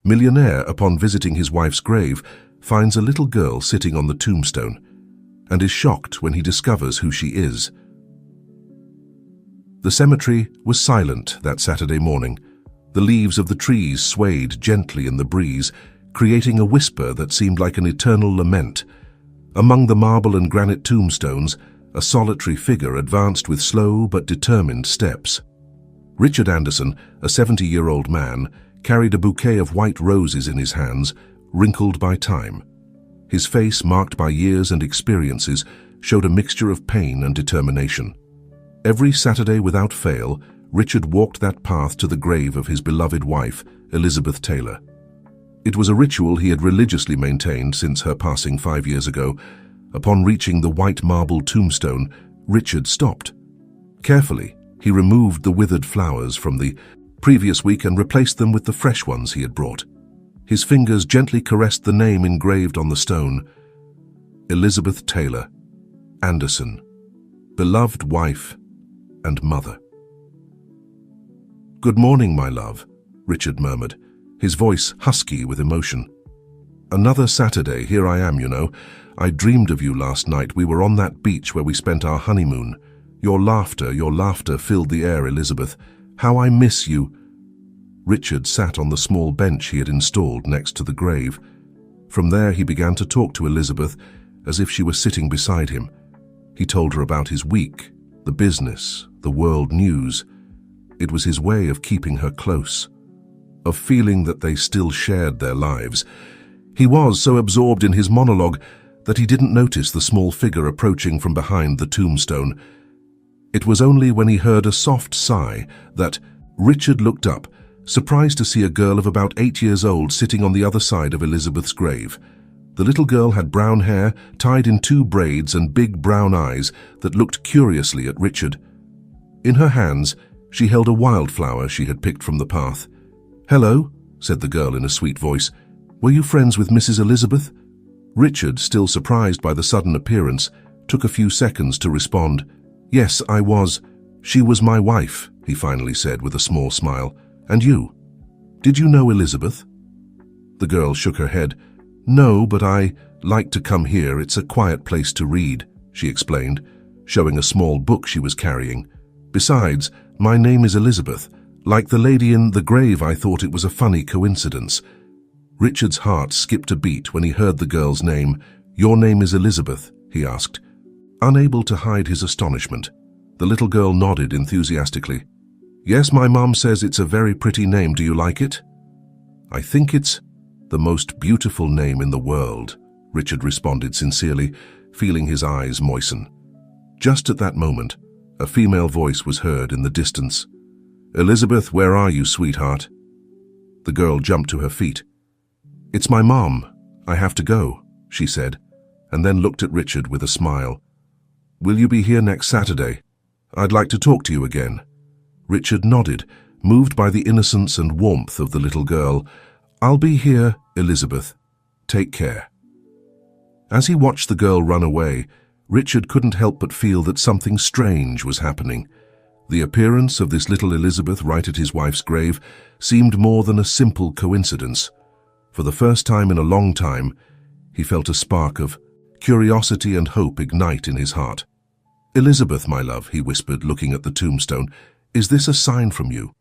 Millionaire, upon visiting his wife's grave, finds a little girl sitting on the tombstone and is shocked when he discovers who she is. The cemetery was silent that Saturday morning. The leaves of the trees swayed gently in the breeze, creating a whisper that seemed like an eternal lament. Among the marble and granite tombstones, a solitary figure advanced with slow but determined steps. Richard Anderson, a 70-year-old man, carried a bouquet of white roses in his hands, wrinkled by time. His face, marked by years and experiences, showed a mixture of pain and determination. Every Saturday without fail, Richard walked that path to the grave of his beloved wife, Elizabeth Taylor. It was a ritual he had religiously maintained since her passing 5 years ago. Upon reaching the white marble tombstone, Richard stopped. Carefully, he removed the withered flowers from the previous week and replaced them with the fresh ones he had brought. His fingers gently caressed the name engraved on the stone: Elizabeth Taylor, Anderson, beloved wife and mother. "Good morning, my love," Richard murmured, his voice husky with emotion. "Another Saturday, here I am, you know. I dreamed of you last night. We were on that beach where we spent our honeymoon. Your laughter filled the air, Elizabeth. How I miss you." Richard sat on the small bench he had installed next to the grave. From there he began to talk to Elizabeth as if she were sitting beside him. He told her about his week, the business, the world news. It was his way of keeping her close, of feeling that they still shared their lives. He was so absorbed in his monologue that he didn't notice the small figure approaching from behind the tombstone. It was only when he heard a soft sigh that Richard looked up, surprised to see a girl of about 8 years old sitting on the other side of Elizabeth's grave. The little girl had brown hair tied in 2 braids and big brown eyes that looked curiously at Richard. In her hands, she held a wildflower she had picked from the path. "Hello," said the girl in a sweet voice. "Were you friends with Mrs. Elizabeth?" Richard, still surprised by the sudden appearance, took a few seconds to respond. "Yes, I was. She was my wife," he finally said with a small smile. "And you? Did you know Elizabeth?" The girl shook her head. "No, but I like to come here. It's a quiet place to read," she explained, showing a small book she was carrying. "Besides, my name is Elizabeth. Like the lady in the grave, I thought it was a funny coincidence." Richard's heart skipped a beat when he heard the girl's name. "Your name is Elizabeth?" he asked, unable to hide his astonishment. The little girl nodded enthusiastically. "Yes, my mom says it's a very pretty name. Do you like it?" "I think it's the most beautiful name in the world," Richard responded sincerely, feeling his eyes moisten. Just at that moment, a female voice was heard in the distance. "Elizabeth, where are you, sweetheart?" The girl jumped to her feet. "It's my mom. I have to go," she said, and then looked at Richard with a smile. "Will you be here next Saturday? I'd like to talk to you again." Richard nodded, moved by the innocence and warmth of the little girl. "I'll be here, Elizabeth. Take care." As he watched the girl run away, Richard couldn't help but feel that something strange was happening. The appearance of this little Elizabeth right at his wife's grave seemed more than a simple coincidence. For the first time in a long time, he felt a spark of curiosity and hope ignite in his heart. "Elizabeth, my love," he whispered, looking at the tombstone, "is this a sign from you?"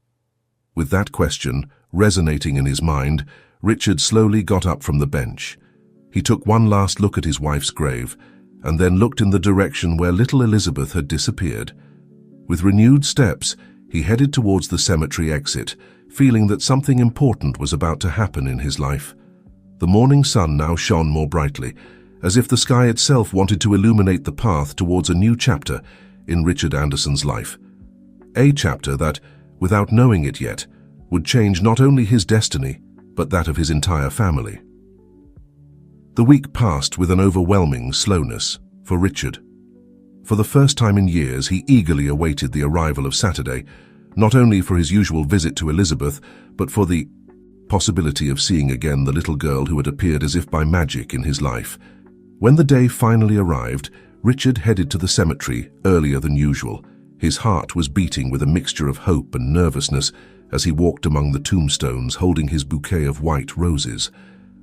With that question resonating in his mind, Richard slowly got up from the bench. He took one last look at his wife's grave, and then looked in the direction where little Elizabeth had disappeared. With renewed steps, he headed towards the cemetery exit, feeling that something important was about to happen in his life. The morning sun now shone more brightly, as if the sky itself wanted to illuminate the path towards a new chapter in Richard Anderson's life. A chapter that, without knowing it yet, would change not only his destiny, but that of his entire family. The week passed with an overwhelming slowness for Richard. For the first time in years, he eagerly awaited the arrival of Saturday, not only for his usual visit to Elizabeth, but for the possibility of seeing again the little girl who had appeared as if by magic in his life. When the day finally arrived, Richard headed to the cemetery earlier than usual. His heart was beating with a mixture of hope and nervousness, as he walked among the tombstones holding his bouquet of white roses.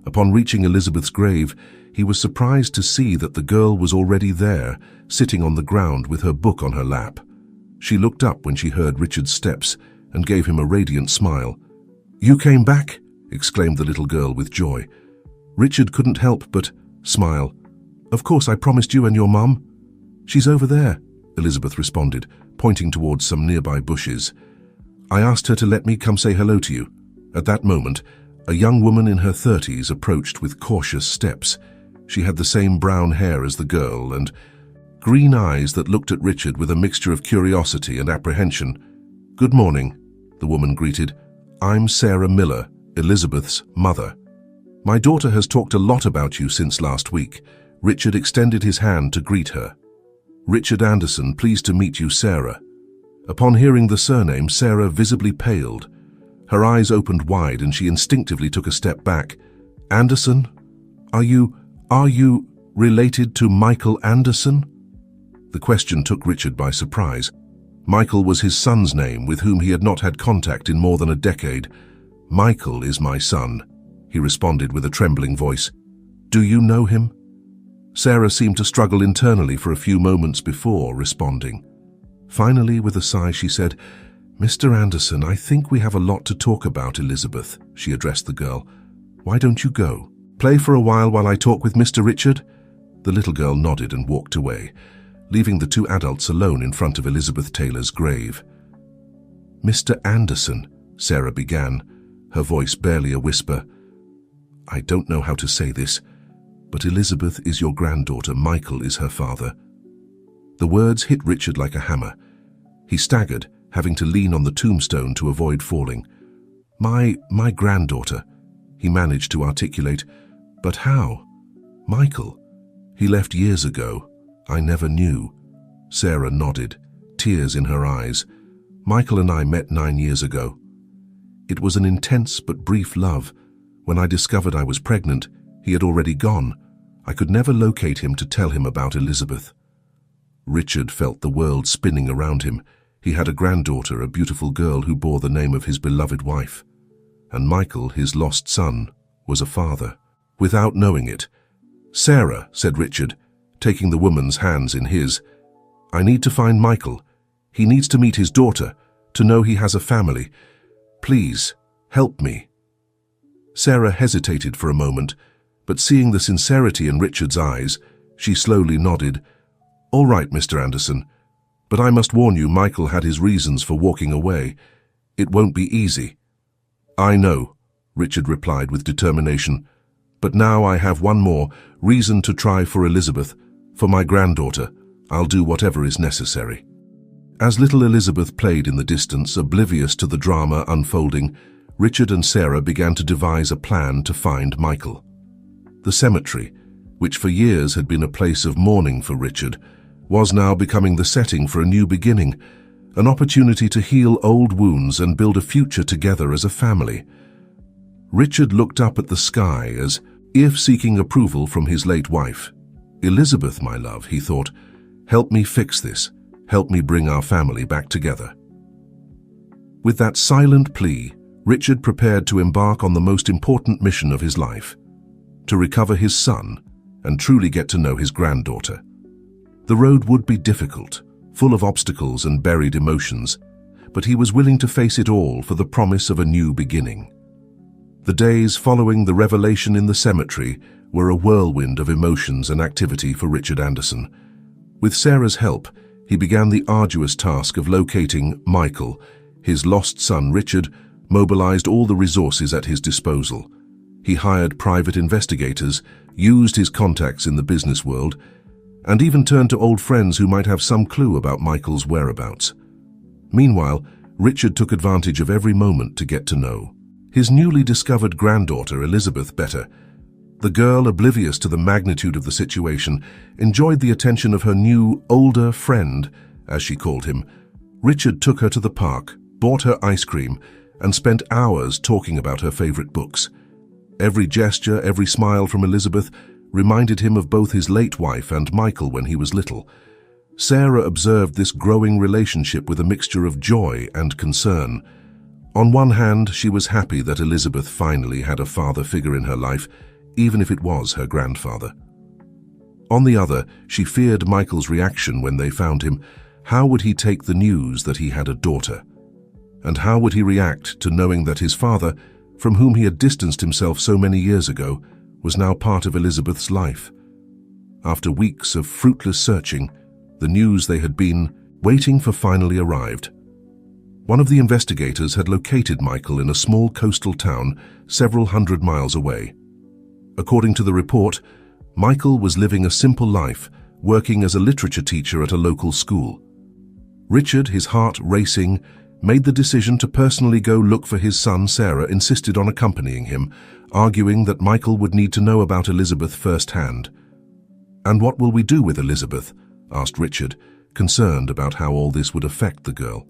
Upon reaching Elizabeth's grave, he was surprised to see that the girl was already there, sitting on the ground with her book on her lap. She looked up when she heard Richard's steps and gave him a radiant smile. "You came back?" exclaimed the little girl with joy. Richard couldn't help but smile. "Of course, I promised you and your mum." "She's over there," Elizabeth responded, pointing towards some nearby bushes. "I asked her to let me come say hello to you." At that moment, a young woman in her 30s approached with cautious steps. She had the same brown hair as the girl and green eyes that looked at Richard with a mixture of curiosity and apprehension. "Good morning," the woman greeted. "I'm Sarah Miller, Elizabeth's mother. My daughter has talked a lot about you since last week." Richard extended his hand to greet her. "Richard Anderson, pleased to meet you, Sarah." Upon hearing the surname, Sarah visibly paled. Her eyes opened wide and she instinctively took a step back. "Anderson? Are you related to Michael Anderson?" The question took Richard by surprise. Michael was his son's name, with whom he had not had contact in more than a decade. "Michael is my son," he responded with a trembling voice. "Do you know him?" Sarah seemed to struggle internally for a few moments before responding. Finally, with a sigh, she said, "Mr. Anderson, I think we have a lot to talk about, Elizabeth," she addressed the girl. "Why don't you go? Play for a while I talk with Mr. Richard?" The little girl nodded and walked away, leaving the two adults alone in front of Elizabeth Taylor's grave. "Mr. Anderson," Sarah began, her voice barely a whisper. "I don't know how to say this, but Elizabeth is your granddaughter, Michael is her father." The words hit Richard like a hammer. He staggered, having to lean on the tombstone to avoid falling. My granddaughter," he managed to articulate. "But how? Michael? He left years ago. I never knew." Sarah nodded, tears in her eyes. "Michael and I met 9 years ago. It was an intense but brief love. When I discovered I was pregnant, he had already gone. I could never locate him to tell him about Elizabeth." Richard felt the world spinning around him. He had a granddaughter, a beautiful girl who bore the name of his beloved wife. And Michael, his lost son, was a father. Without knowing it, "Sarah," said Richard, taking the woman's hands in his, "I need to find Michael. He needs to meet his daughter, to know he has a family. Please, help me." Sarah hesitated for a moment, but seeing the sincerity in Richard's eyes, she slowly nodded. "All right, Mr. Anderson, but I must warn you, Michael had his reasons for walking away. It won't be easy." "I know," Richard replied with determination, "but now I have one more reason to try for Elizabeth, for my granddaughter. I'll do whatever is necessary." As little Elizabeth played in the distance, oblivious to the drama unfolding, Richard and Sarah began to devise a plan to find Michael. The cemetery, which for years had been a place of mourning for Richard, was now becoming the setting for a new beginning, an opportunity to heal old wounds and build a future together as a family. Richard looked up at the sky as if seeking approval from his late wife. "Elizabeth, my love," he thought, "help me fix this. Help me bring our family back together." With that silent plea, Richard prepared to embark on the most important mission of his life, to recover his son and truly get to know his granddaughter. The road would be difficult, full of obstacles and buried emotions, but he was willing to face it all for the promise of a new beginning. The days following the revelation in the cemetery were a whirlwind of emotions and activity for Richard Anderson. With Sarah's help, he began the arduous task of locating Michael. His lost son, Richard, mobilized all the resources at his disposal. He hired private investigators, used his contacts in the business world, and even turned to old friends who might have some clue about Michael's whereabouts. Meanwhile, Richard took advantage of every moment to get to know his newly discovered granddaughter, Elizabeth, better. The girl, oblivious to the magnitude of the situation, enjoyed the attention of her new, older friend, as she called him. Richard took her to the park, bought her ice cream, and spent hours talking about her favorite books. Every gesture, every smile from Elizabeth reminded him of both his late wife and Michael when he was little. Sarah observed this growing relationship with a mixture of joy and concern. On one hand, she was happy that Elizabeth finally had a father figure in her life, even if it was her grandfather. On the other, she feared Michael's reaction when they found him. How would he take the news that he had a daughter? And how would he react to knowing that his father, from whom he had distanced himself so many years ago, was now part of Elizabeth's life? After weeks of fruitless searching, the news they had been waiting for finally arrived. One of the investigators had located Michael in a small coastal town several hundred miles away. According to the report, Michael was living a simple life, working as a literature teacher at a local school. Richard, his heart racing, made the decision to personally go look for his son. Sarah insisted on accompanying him, arguing that Michael would need to know about Elizabeth firsthand. "And what will we do with Elizabeth?" asked Richard, concerned about how all this would affect the girl.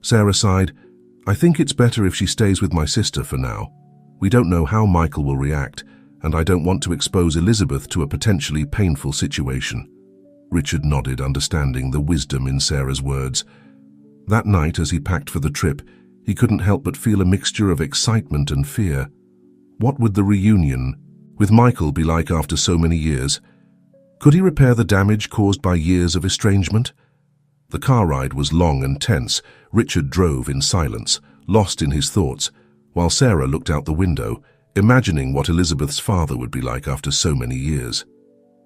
Sarah sighed. "I think it's better if she stays with my sister for now. We don't know how Michael will react, and I don't want to expose Elizabeth to a potentially painful situation." Richard nodded, understanding the wisdom in Sarah's words. That night, as he packed for the trip, he couldn't help but feel a mixture of excitement and fear. What would the reunion with Michael be like after so many years? Could he repair the damage caused by years of estrangement? The car ride was long and tense. Richard drove in silence, lost in his thoughts, while Sarah looked out the window, imagining what Elizabeth's father would be like after so many years.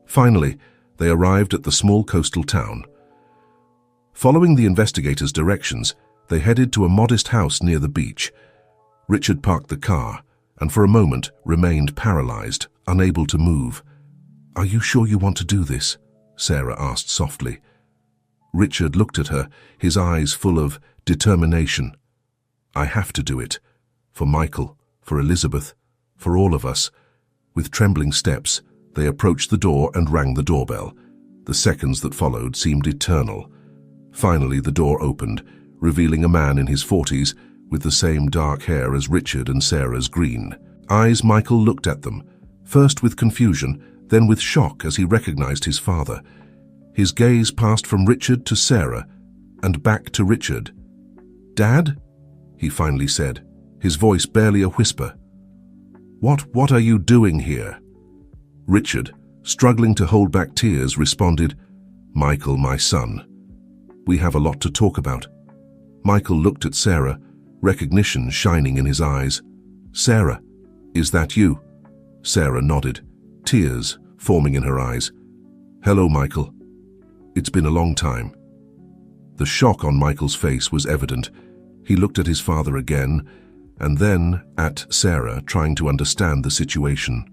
Finally, they arrived at the small coastal town. Following the investigators' directions, they headed to a modest house near the beach. Richard parked the car and for a moment remained paralyzed, unable to move. "Are you sure you want to do this?" Sarah asked softly. Richard looked at her, his eyes full of determination. "I have to do it. For Michael, for Elizabeth, for all of us." With trembling steps, they approached the door and rang the doorbell. The seconds that followed seemed eternal. Finally, the door opened, revealing a man in his 40s with the same dark hair as Richard and Sarah's green eyes. Michael looked at them, first with confusion, then with shock as he recognized his father. His gaze passed from Richard to Sarah and back to Richard. "Dad?" he finally said, his voice barely a whisper. What are you doing here?" Richard, struggling to hold back tears, responded, "Michael, my son. We have a lot to talk about." Michael looked at Sarah, recognition shining in his eyes. "Sarah, is that you?" Sarah nodded, tears forming in her eyes. "Hello, Michael. It's been a long time." The shock on Michael's face was evident. He looked at his father again, and then at Sarah, trying to understand the situation.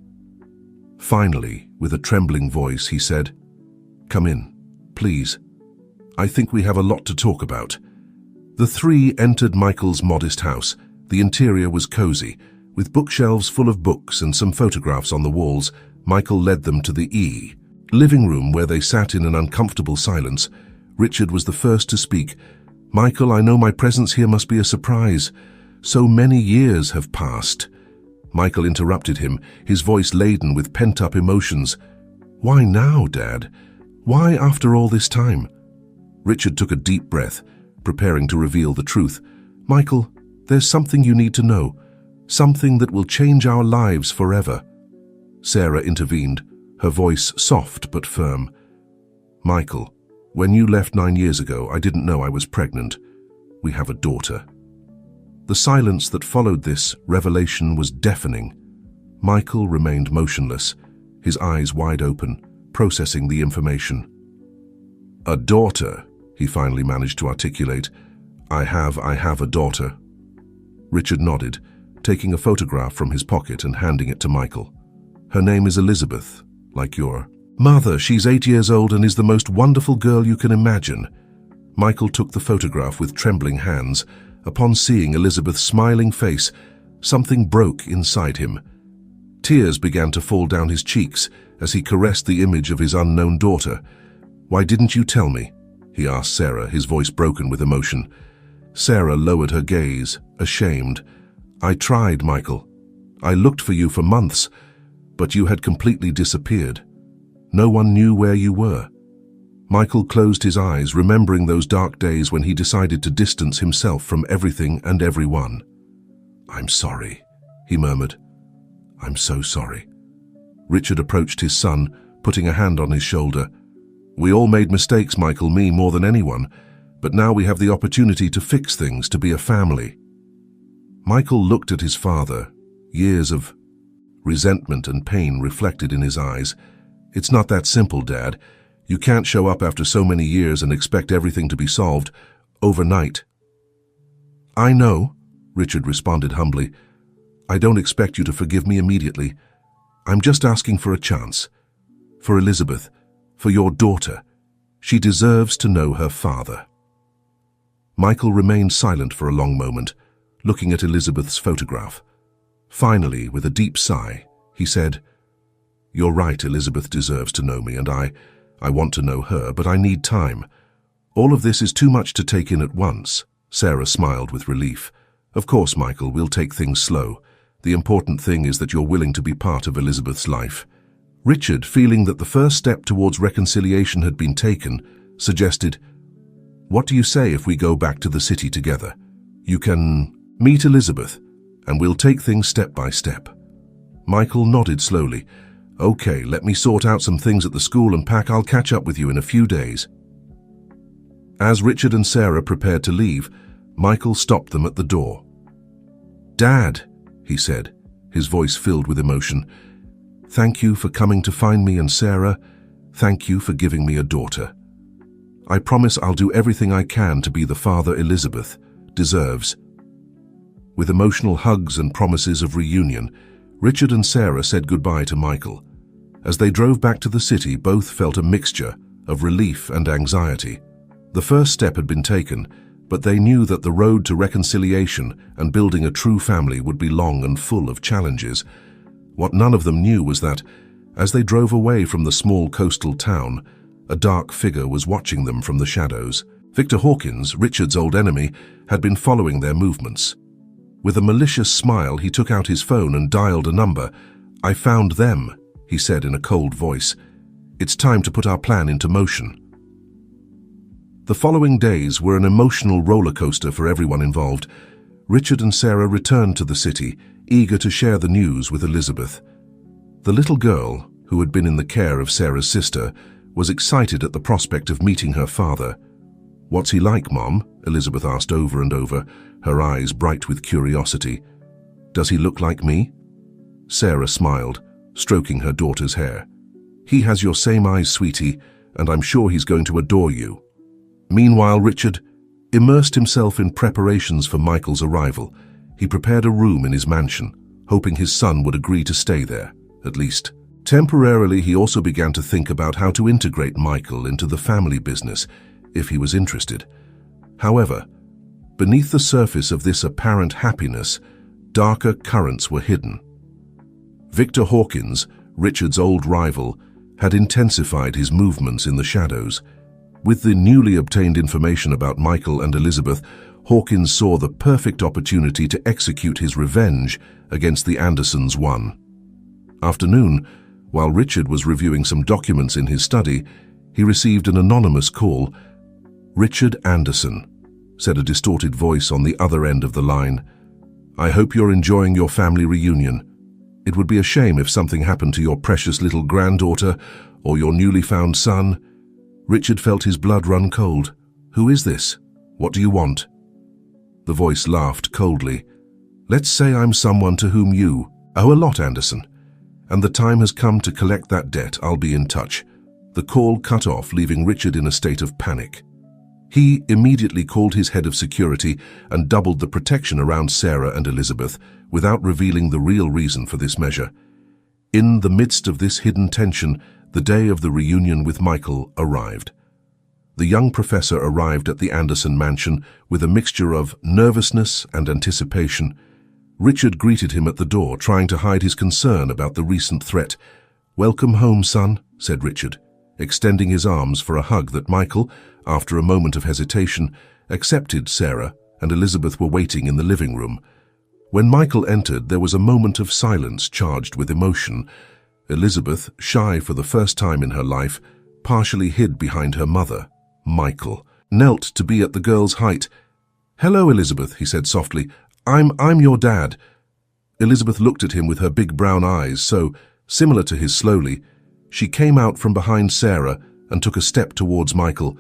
Finally, with a trembling voice, he said, "Come in, please. I think we have a lot to talk about." The three entered Michael's modest house. The interior was cozy, with bookshelves full of books and some photographs on the walls. Michael led them to the living room, where they sat in an uncomfortable silence. Richard was the first to speak. "Michael, I know my presence here must be a surprise. So many years have passed." Michael interrupted him, his voice laden with pent-up emotions. "Why now, Dad? Why after all this time?" Richard took a deep breath, preparing to reveal the truth. "Michael, there's something you need to know, something that will change our lives forever." Sarah intervened, her voice soft but firm. "Michael, when you left 9 years ago, I didn't know I was pregnant. We have a daughter." The silence that followed this revelation was deafening. Michael remained motionless, his eyes wide open, processing the information. "A daughter," he finally managed to articulate. I have a daughter." Richard nodded, taking a photograph from his pocket and handing it to Michael. "Her name is Elizabeth, like your mother. She's 8 years old and is the most wonderful girl you can imagine." Michael took the photograph with trembling hands. Upon seeing Elizabeth's smiling face, something broke inside him. Tears began to fall down his cheeks as he caressed the image of his unknown daughter. "Why didn't you tell me?" he asked Sarah, his voice broken with emotion. Sarah lowered her gaze, ashamed. "I tried, Michael. I looked for you for months, but you had completely disappeared. No one knew where you were." Michael closed his eyes, remembering those dark days when he decided to distance himself from everything and everyone. "I'm sorry," he murmured. "I'm so sorry." Richard approached his son, putting a hand on his shoulder. "We all made mistakes, Michael, me more than anyone, but now we have the opportunity to fix things, to be a family." Michael looked at his father, years of resentment and pain reflected in his eyes. "It's not that simple, Dad. You can't show up after so many years and expect everything to be solved overnight." "I know," Richard responded humbly. "I don't expect you to forgive me immediately. I'm just asking for a chance. For Elizabeth, for your daughter. She deserves to know her father." Michael remained silent for a long moment, looking at Elizabeth's photograph. Finally, with a deep sigh, he said, "You're right, Elizabeth deserves to know me, and I want to know her, but I need time. All of this is too much to take in at once." Sarah smiled with relief. "Of course, Michael, we'll take things slow. The important thing is that you're willing to be part of Elizabeth's life." Richard, feeling that the first step towards reconciliation had been taken, suggested, "What do you say if we go back to the city together? You can meet Elizabeth, and we'll take things step by step." Michael nodded slowly. "Okay, let me sort out some things at the school and pack. I'll catch up with you in a few days." As Richard and Sarah prepared to leave, Michael stopped them at the door. "Dad," he said, his voice filled with emotion, "thank you for coming to find me, and Sarah, thank you for giving me a daughter. I promise I'll do everything I can to be the father Elizabeth deserves." With emotional hugs and promises of reunion, Richard and Sarah said goodbye to Michael. As they drove back to the city, both felt a mixture of relief and anxiety. The first step had been taken, but they knew that the road to reconciliation and building a true family would be long and full of challenges. What none of them knew was that, as they drove away from the small coastal town, a dark figure was watching them from the shadows. Victor Hawkins, Richard's old enemy, had been following their movements. With a malicious smile, he took out his phone and dialed a number. "I found them," he said in a cold voice. "It's time to put our plan into motion." The following days were an emotional roller coaster for everyone involved. Richard and Sarah returned to the city, eager to share the news with Elizabeth. The little girl, who had been in the care of Sarah's sister, was excited at the prospect of meeting her father. "What's he like, Mom?" Elizabeth asked over and over, her eyes bright with curiosity. "Does he look like me?" Sarah smiled, stroking her daughter's hair. "He has your same eyes, sweetie, and I'm sure he's going to adore you." Meanwhile, Richard immersed himself in preparations for Michael's arrival. He prepared a room in his mansion, hoping his son would agree to stay there, at least. Temporarily, he also began to think about how to integrate Michael into the family business, if he was interested. However, beneath the surface of this apparent happiness, darker currents were hidden. Victor Hawkins, Richard's old rival, had intensified his movements in the shadows. With the newly obtained information about Michael and Elizabeth, Hawkins saw the perfect opportunity to execute his revenge against the Andersons. One afternoon, while Richard was reviewing some documents in his study, he received an anonymous call. "Richard Anderson," said a distorted voice on the other end of the line. "I hope you're enjoying your family reunion. It would be a shame if something happened to your precious little granddaughter or your newly found son." Richard felt his blood run cold. "Who is this? What do you want?" The voice laughed coldly. "Let's say I'm someone to whom you owe a lot, Anderson, and the time has come to collect that debt. I'll be in touch." The call cut off, leaving Richard in a state of panic. He immediately called his head of security and doubled the protection around Sarah and Elizabeth, without revealing the real reason for this measure. In the midst of this hidden tension, the day of the reunion with Michael arrived. The young professor arrived at the Anderson mansion with a mixture of nervousness and anticipation. Richard greeted him at the door, trying to hide his concern about the recent threat. "Welcome home, son," said Richard, extending his arms for a hug that Michael, after a moment of hesitation, accepted. Sarah and Elizabeth were waiting in the living room. When Michael entered, there was a moment of silence charged with emotion. Elizabeth, shy for the first time in her life, partially hid behind her mother, Michael, knelt to be at the girl's height. "Hello, Elizabeth," he said softly. I'm your dad." Elizabeth looked at him with her big brown eyes so similar to his slowly. She came out from behind Sarah and took a step towards Michael.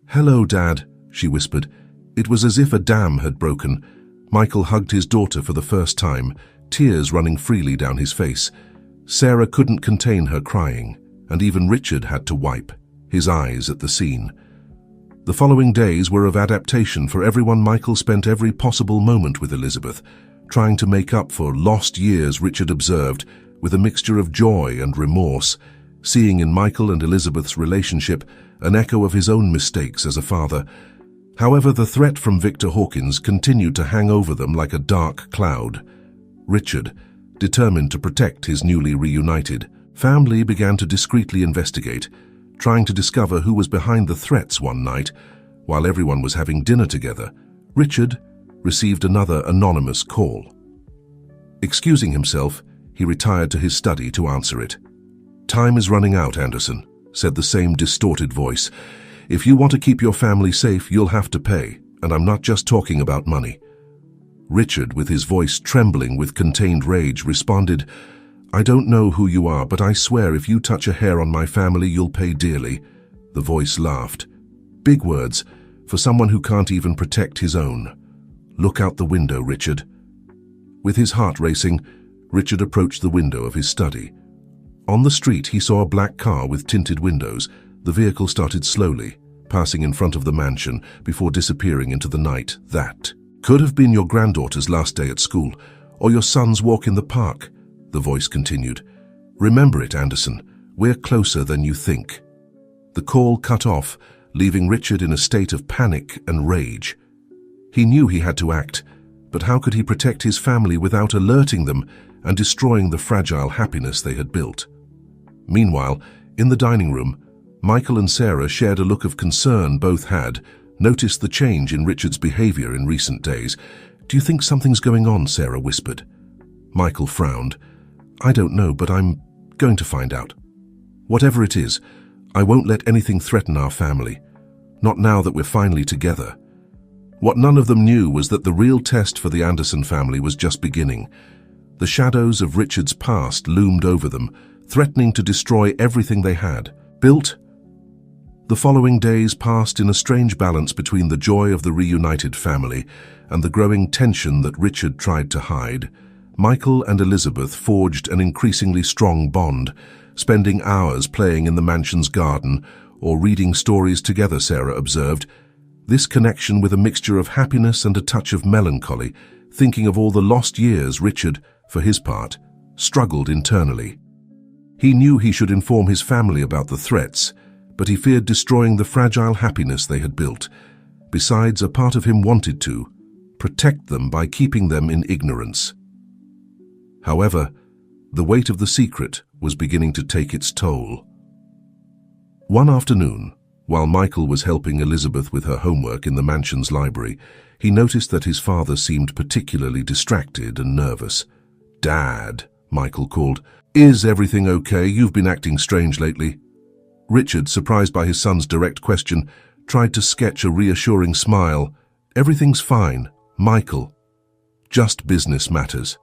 "Hello, Dad," she whispered. It was as if a dam had broken. Michael hugged his daughter for the first time, tears running freely down his face. Sarah couldn't contain her crying, and even Richard had to wipe his eyes at the scene. The following days were of adaptation for everyone. Michael spent every possible moment with Elizabeth, trying to make up for lost years. Richard observed, with a mixture of joy and remorse, seeing in Michael and Elizabeth's relationship an echo of his own mistakes as a father. However, the threat from Victor Hawkins continued to hang over them like a dark cloud. Richard, determined to protect his newly reunited family, began to discreetly investigate, trying to discover who was behind the threats. One night, while everyone was having dinner together, Richard received another anonymous call. Excusing himself, he retired to his study to answer it. "Time is running out, Anderson," said the same distorted voice. "If you want to keep your family safe, you'll have to pay, and I'm not just talking about money." Richard, with his voice trembling with contained rage, responded, "I don't know who you are, but I swear if you touch a hair on my family, you'll pay dearly." The voice laughed. "Big words for someone who can't even protect his own. Look out the window, Richard." With his heart racing, Richard approached the window of his study. On the street, he saw a black car with tinted windows. The vehicle started slowly, passing in front of the mansion before disappearing into the night. "That could have been your granddaughter's last day at school, or your son's walk in the park," the voice continued. "Remember it, Anderson. We're closer than you think." The call cut off, leaving Richard in a state of panic and rage. He knew he had to act, but how could he protect his family without alerting them and destroying the fragile happiness they had built? Meanwhile, in the dining room, Michael and Sarah shared a look of concern. Both had noticed the change in Richard's behavior in recent days. "Do you think something's going on?" Sarah whispered. Michael frowned. "I don't know, but I'm going to find out. Whatever it is, I won't let anything threaten our family. Not now that we're finally together." What none of them knew was that the real test for the Anderson family was just beginning. The shadows of Richard's past loomed over them, threatening to destroy everything they had built. The following days passed in a strange balance between the joy of the reunited family and the growing tension that Richard tried to hide. Michael and Elizabeth forged an increasingly strong bond, spending hours playing in the mansion's garden or reading stories together. Sarah observed this connection with a mixture of happiness and a touch of melancholy, thinking of all the lost years. Richard, for his part, struggled internally. He knew he should inform his family about the threats, but he feared destroying the fragile happiness they had built. Besides, a part of him wanted to protect them by keeping them in ignorance. However, the weight of the secret was beginning to take its toll. One afternoon, while Michael was helping Elizabeth with her homework in the mansion's library, he noticed that his father seemed particularly distracted and nervous. "Dad," Michael called, "is everything okay? You've been acting strange lately." Richard, surprised by his son's direct question, tried to sketch a reassuring smile. "Everything's fine, Michael. Just business matters."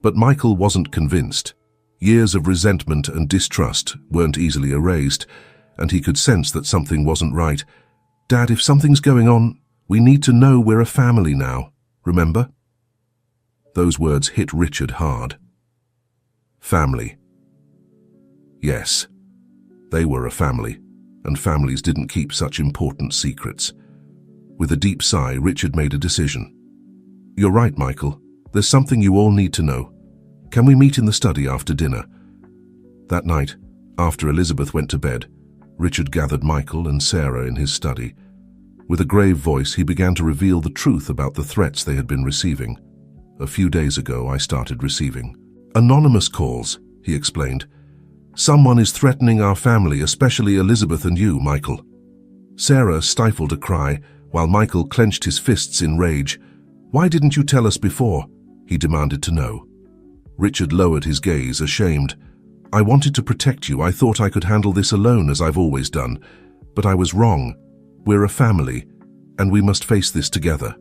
But Michael wasn't convinced. Years of resentment and distrust weren't easily erased, and he could sense that something wasn't right. "Dad, if something's going on, we need to know. We're a family now, remember?" Those words hit Richard hard. Family. Yes, they were a family, and families didn't keep such important secrets. With a deep sigh, Richard made a decision. "You're right, Michael. There's something you all need to know. Can we meet in the study after dinner?" That night, after Elizabeth went to bed, Richard gathered Michael and Sarah in his study. With a grave voice, he began to reveal the truth about the threats they had been receiving. "A few days ago, I started receiving anonymous calls," he explained. "Someone is threatening our family, especially Elizabeth and you, Michael." Sarah stifled a cry, while Michael clenched his fists in rage. "Why didn't you tell us before?" he demanded to know. Richard lowered his gaze, ashamed. I wanted to protect you. I thought I could handle this alone, as I've always done. But I was wrong. We're a family, and we must face this together."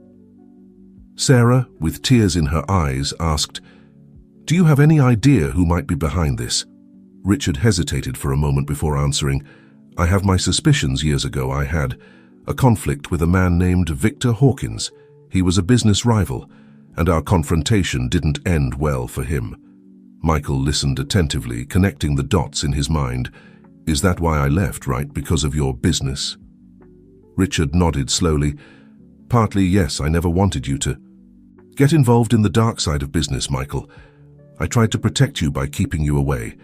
Sarah, with tears in her eyes, asked, "Do you have any idea who might be behind this?" Richard hesitated for a moment before answering. "I have my suspicions. Years ago I had a conflict with a man named Victor Hawkins. He was a business rival, and our confrontation didn't end well for him." Michael listened attentively, connecting the dots in his mind. "Is that why I left, right? Because of your business?" Richard nodded slowly. "Partly, yes. I never wanted you to get involved in the dark side of business, Michael. I tried to protect you by keeping you away,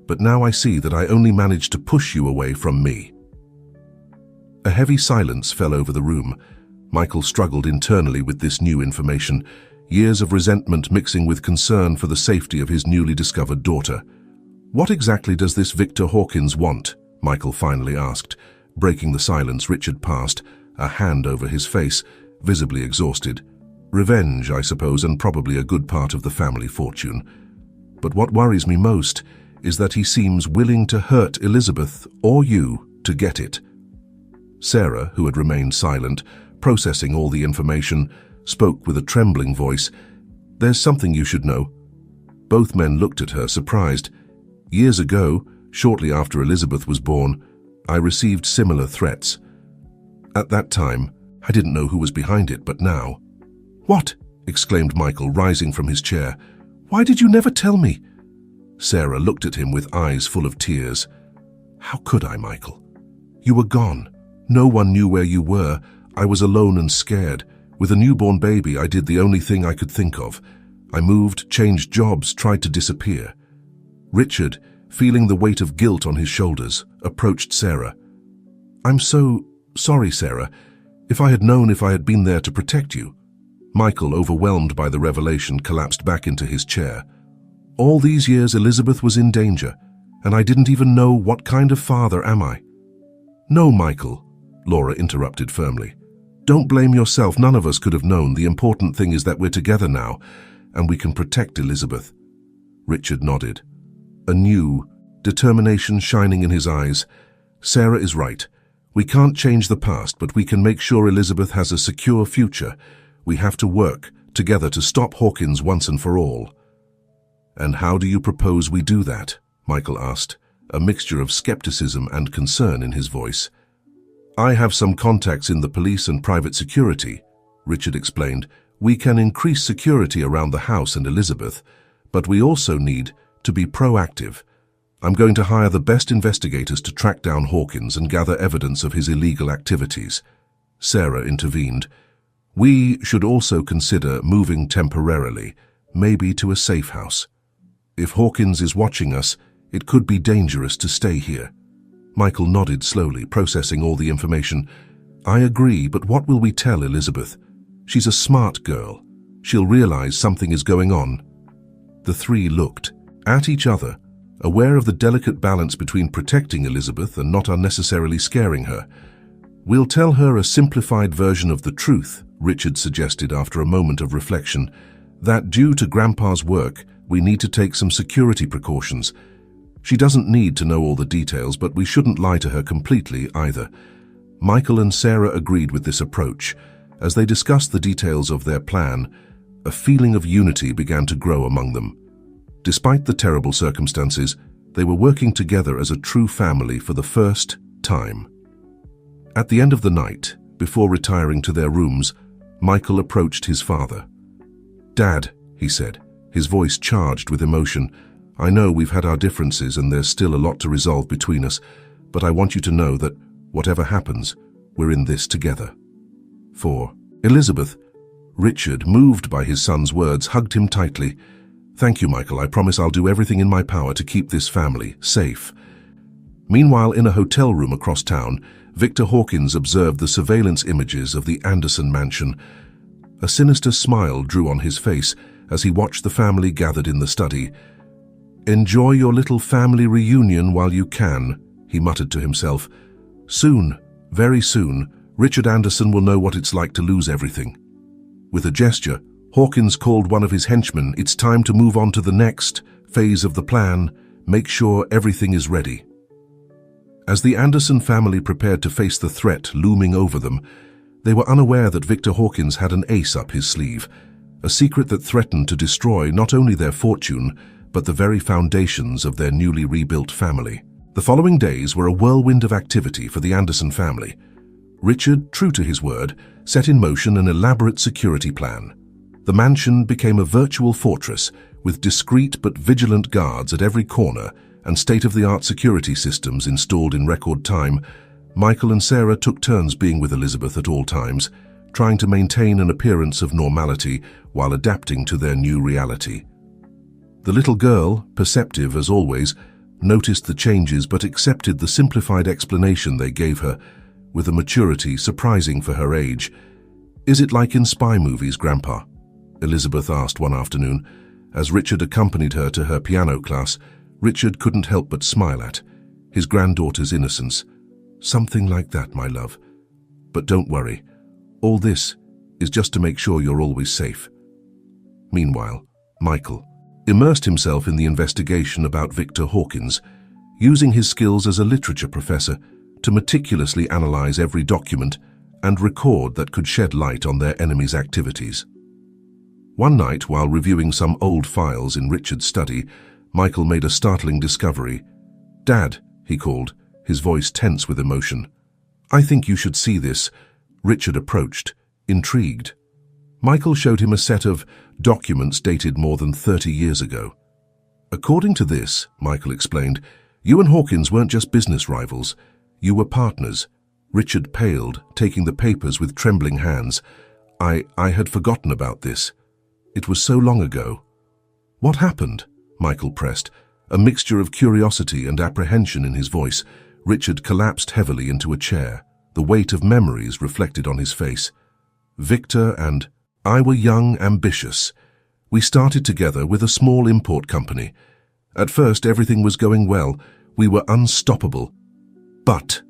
but now I see that I only managed to push you away from me." A heavy silence fell over the room. Michael struggled internally with this new information, years of resentment mixing with concern for the safety of his newly discovered daughter. "What exactly does this Victor Hawkins want?" Michael finally asked. Breaking the silence, Richard passed, a hand over his face, visibly exhausted. "Revenge, I suppose, and probably a good part of the family fortune. But what worries me most is that he seems willing to hurt Elizabeth or you to get it." Sarah, who had remained silent, processing all the information, spoke with a trembling voice. "There's something you should know." Both men looked at her, surprised. "Years ago, shortly after Elizabeth was born, I received similar threats. At that time, I didn't know who was behind it, but now—" "What?" exclaimed Michael, rising from his chair. "Why did you never tell me?" Sarah looked at him with eyes full of tears. "How could I, Michael? You were gone. No one knew where you were. I was alone and scared. With a newborn baby, I did the only thing I could think of. I moved, changed jobs, tried to disappear." Richard, feeling the weight of guilt on his shoulders, approached Sarah. "I'm so sorry, Sarah. If I had been there to protect you." Michael, overwhelmed by the revelation, collapsed back into his chair. "All these years Elizabeth was in danger, and I didn't even know. What kind of father am I?" "No, Michael," Laura interrupted firmly. "Don't blame yourself. None of us could have known. The important thing is that we're together now, and we can protect Elizabeth." Richard nodded, a new determination shining in his eyes. "Sarah is right. We can't change the past, but we can make sure Elizabeth has a secure future. We have to work together to stop Hawkins once and for all." "And how do you propose we do that?" Michael asked, a mixture of skepticism and concern in his voice. "I have some contacts in the police and private security," Richard explained. "We can increase security around the house and Elizabeth, but we also need to be proactive. I'm going to hire the best investigators to track down Hawkins and gather evidence of his illegal activities." Sarah intervened. "We should also consider moving temporarily, maybe to a safe house. If Hawkins is watching us, it could be dangerous to stay here." Michael nodded slowly, processing all the information. "I agree, but what will we tell Elizabeth? She's a smart girl. She'll realize something is going on." The three looked at each other, aware of the delicate balance between protecting Elizabeth and not unnecessarily scaring her. "We'll tell her a simplified version of the truth," Richard suggested after a moment of reflection, "that due to Grandpa's work, we need to take some security precautions. She doesn't need to know all the details, but we shouldn't lie to her completely either." Michael and Sarah agreed with this approach. As they discussed the details of their plan, a feeling of unity began to grow among them. Despite the terrible circumstances, they were working together as a true family for the first time. At the end of the night, before retiring to their rooms, Michael approached his father. "Dad," he said, his voice charged with emotion, "I know we've had our differences and there's still a lot to resolve between us, but I want you to know that, whatever happens, we're in this together." For Elizabeth, Richard, moved by his son's words, hugged him tightly. "Thank you, Michael. I promise I'll do everything in my power to keep this family safe." Meanwhile, in a hotel room across town, Victor Hawkins observed the surveillance images of the Anderson mansion. A sinister smile drew on his face as he watched the family gathered in the study. "Enjoy your little family reunion while you can," he muttered to himself. "Soon, very soon, Richard Anderson will know what it's like to lose everything." With a gesture, Hawkins called one of his henchmen. "It's time to move on to the next phase of the plan. Make sure everything is ready." As the Anderson family prepared to face the threat looming over them, they were unaware that Victor Hawkins had an ace up his sleeve, a secret that threatened to destroy not only their fortune, but the very foundations of their newly rebuilt family. The following days were a whirlwind of activity for the Anderson family. Richard, true to his word, set in motion an elaborate security plan. The mansion became a virtual fortress with discreet but vigilant guards at every corner and state-of-the-art security systems installed in record time. Michael and Sarah took turns being with Elizabeth at all times, trying to maintain an appearance of normality while adapting to their new reality. The little girl, perceptive as always, noticed the changes but accepted the simplified explanation they gave her, with a maturity surprising for her age. "Is it like in spy movies, Grandpa?" Elizabeth asked one afternoon. As Richard accompanied her to her piano class, Richard couldn't help but smile at his granddaughter's innocence. "Something like that, my love. But don't worry. All this is just to make sure you're always safe." Meanwhile, Michael immersed himself in the investigation about Victor Hawkins, using his skills as a literature professor to meticulously analyze every document and record that could shed light on their enemies' activities. One night, while reviewing some old files in Richard's study, Michael made a startling discovery. "Dad," he called, his voice tense with emotion. "I think you should see this." Richard approached, intrigued. Michael showed him a set of documents dated more than 30 years ago. "According to this," Michael explained, "you and Hawkins weren't just business rivals. You were partners." Richard paled, taking the papers with trembling hands. I had forgotten about this. It was so long ago." "What happened?" Michael pressed, a mixture of curiosity and apprehension in his voice. Richard collapsed heavily into a chair, the weight of memories reflected on his face. "Victor and I were young, ambitious. We started together with a small import company. At first, everything was going well. We were unstoppable. But,"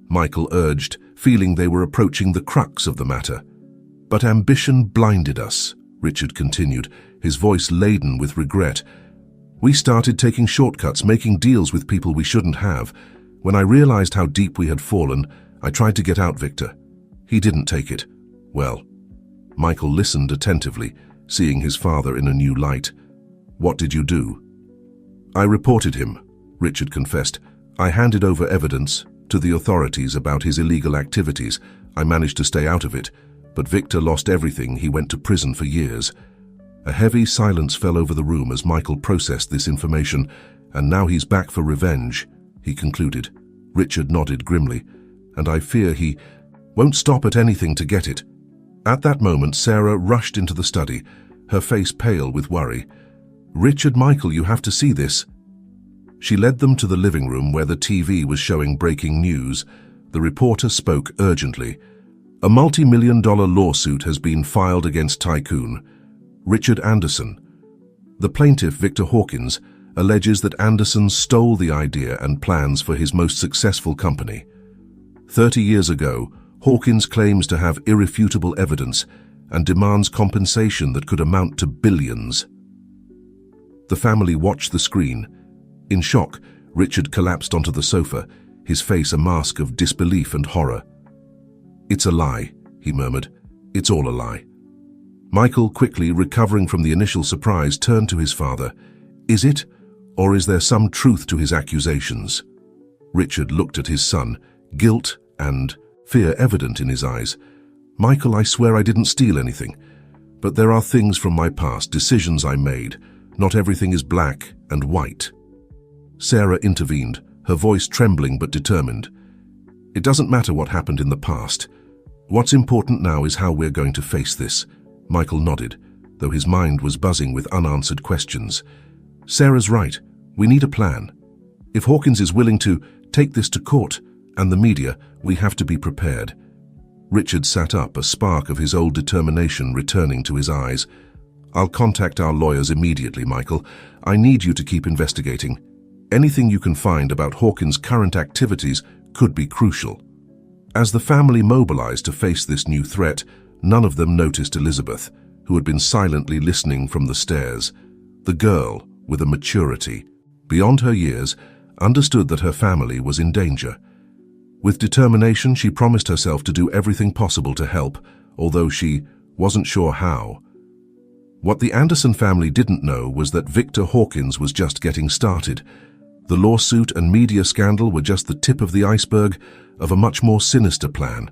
Michael urged, feeling they were approaching the crux of the matter. "But ambition blinded us," Richard continued, his voice laden with regret. "We started taking shortcuts, making deals with people we shouldn't have. When I realized how deep we had fallen, I tried to get out Victor. He didn't take it. Well," Michael listened attentively, seeing his father in a new light. "What did you do?" "I reported him," Richard confessed. "I handed over evidence to the authorities about his illegal activities. I managed to stay out of it, but Victor lost everything. He went to prison for years." A heavy silence fell over the room as Michael processed this information. "And now he's back for revenge," he concluded. Richard nodded grimly. "And I fear he won't stop at anything to get it." At that moment, Sarah rushed into the study, her face pale with worry. "Richard, Michael, you have to see this." She led them to the living room where the TV was showing breaking news. The reporter spoke urgently. "A multi-million-dollar lawsuit has been filed against tycoon Richard Anderson. The plaintiff, Victor Hawkins, alleges that Anderson stole the idea and plans for his most successful company. 30 years ago, Hawkins claims to have irrefutable evidence and demands compensation that could amount to billions." The family watched the screen. In shock, Richard collapsed onto the sofa, his face a mask of disbelief and horror. "It's a lie," he murmured. "It's all a lie." Michael, quickly recovering from the initial surprise, turned to his father. "Is it, or is there some truth to his accusations?" Richard looked at his son, guilt and fear evident in his eyes. "Michael, I swear I didn't steal anything. But there are things from my past, decisions I made. Not everything is black and white." Sarah intervened, her voice trembling but determined. "It doesn't matter what happened in the past. What's important now is how we're going to face this." Michael nodded, though his mind was buzzing with unanswered questions. "Sarah's right. We need a plan. If Hawkins is willing to take this to court and the media, we have to be prepared." Richard sat up, a spark of his old determination returning to his eyes. "I'll contact our lawyers immediately, Michael. I need you to keep investigating. Anything you can find about Hawkins' current activities could be crucial." As the family mobilized to face this new threat, none of them noticed Elizabeth, who had been silently listening from the stairs. The girl, with a maturity, beyond her years, understood that her family was in danger. With determination, she promised herself to do everything possible to help, although she wasn't sure how. What the Anderson family didn't know was that Victor Hawkins was just getting started. The lawsuit and media scandal were just the tip of the iceberg of a much more sinister plan,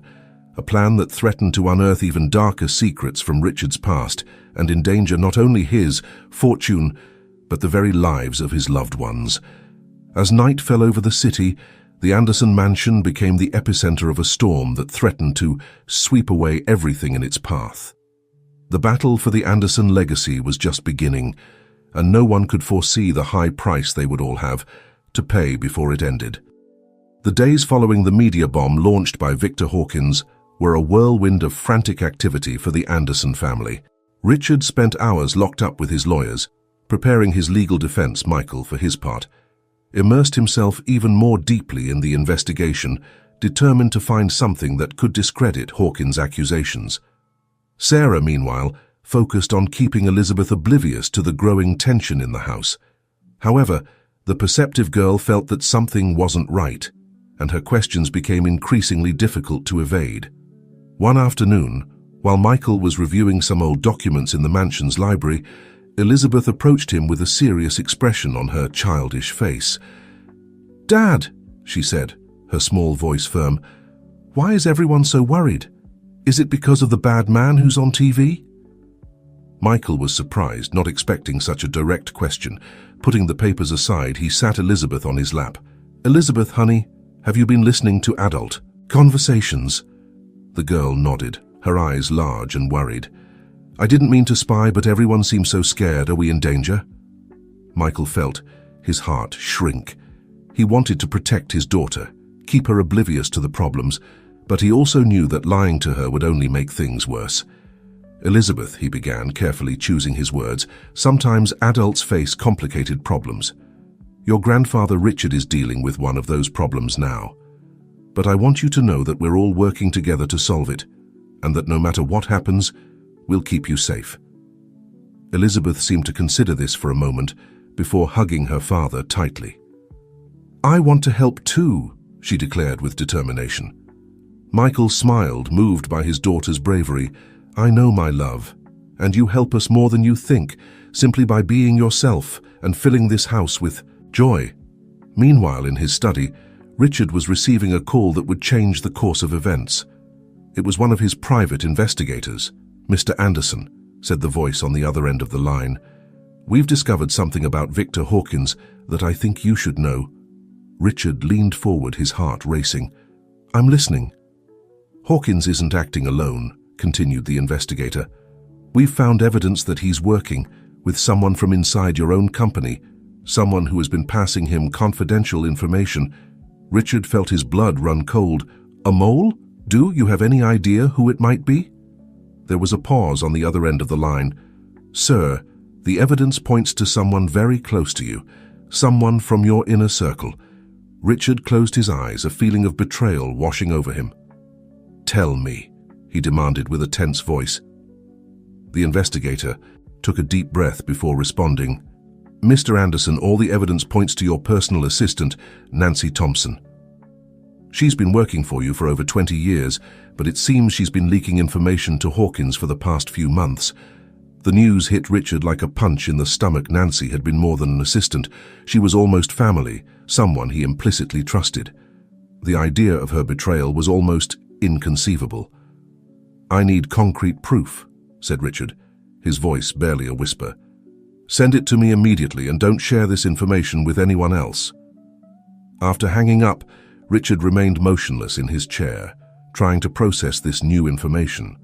a plan that threatened to unearth even darker secrets from Richard's past and endanger not only his fortune, but the very lives of his loved ones. As night fell over the city, the Anderson mansion became the epicenter of a storm that threatened to sweep away everything in its path. The battle for the Anderson legacy was just beginning, and no one could foresee the high price they would all have to pay before it ended. The days following the media bomb launched by Victor Hawkins were a whirlwind of frantic activity for the Anderson family. Richard spent hours locked up with his lawyers, preparing his legal defense. Michael, for his part, immersed himself even more deeply in the investigation, determined to find something that could discredit Hawkins' accusations. Sarah, meanwhile, focused on keeping Elizabeth oblivious to the growing tension in the house. However, the perceptive girl felt that something wasn't right, and her questions became increasingly difficult to evade. One afternoon, while Michael was reviewing some old documents in the mansion's library, Elizabeth approached him with a serious expression on her childish face. "Dad," she said, her small voice firm, "why is everyone so worried? Is it because of the bad man who's on TV?" Michael was surprised, not expecting such a direct question. Putting the papers aside, he sat Elizabeth on his lap. "Elizabeth, honey, have you been listening to adult conversations?" The girl nodded, her eyes large and worried. "I didn't mean to spy, but everyone seems so scared. Are we in danger?" Michael felt his heart shrink. He wanted to protect his daughter, keep her oblivious to the problems, but he also knew that lying to her would only make things worse. "Elizabeth," he began, carefully choosing his words, "sometimes adults face complicated problems. Your grandfather Richard is dealing with one of those problems now. But I want you to know that we're all working together to solve it, and that no matter what happens, we'll keep you safe." Elizabeth seemed to consider this for a moment before hugging her father tightly. "I want to help too," she declared with determination. Michael smiled, moved by his daughter's bravery. "I know, my love, and you help us more than you think, simply by being yourself and filling this house with joy." Meanwhile, in his study, Richard was receiving a call that would change the course of events. It was one of his private investigators. "Mr. Anderson," said the voice on the other end of the line, "we've discovered something about Victor Hawkins that I think you should know." Richard leaned forward, his heart racing. "I'm listening." "Hawkins isn't acting alone," continued the investigator. "We've found evidence that he's working with someone from inside your own company, someone who has been passing him confidential information." Richard felt his blood run cold. "A mole? Do you have any idea who it might be?" There was a pause on the other end of the line. "Sir, the evidence points to someone very close to you, someone from your inner circle." Richard closed his eyes, a feeling of betrayal washing over him. "Tell me," he demanded with a tense voice. The investigator took a deep breath before responding. "Mr. Anderson, all the evidence points to your personal assistant, Nancy Thompson. She's been working for you for over 20 years, but it seems she's been leaking information to Hawkins for the past few months." The news hit Richard like a punch in the stomach. Nancy had been more than an assistant. She was almost family, someone he implicitly trusted. The idea of her betrayal was almost inconceivable. "I need concrete proof," said Richard, his voice barely a whisper. "Send it to me immediately, and don't share this information with anyone else." After hanging up, Richard remained motionless in his chair, trying to process this new information.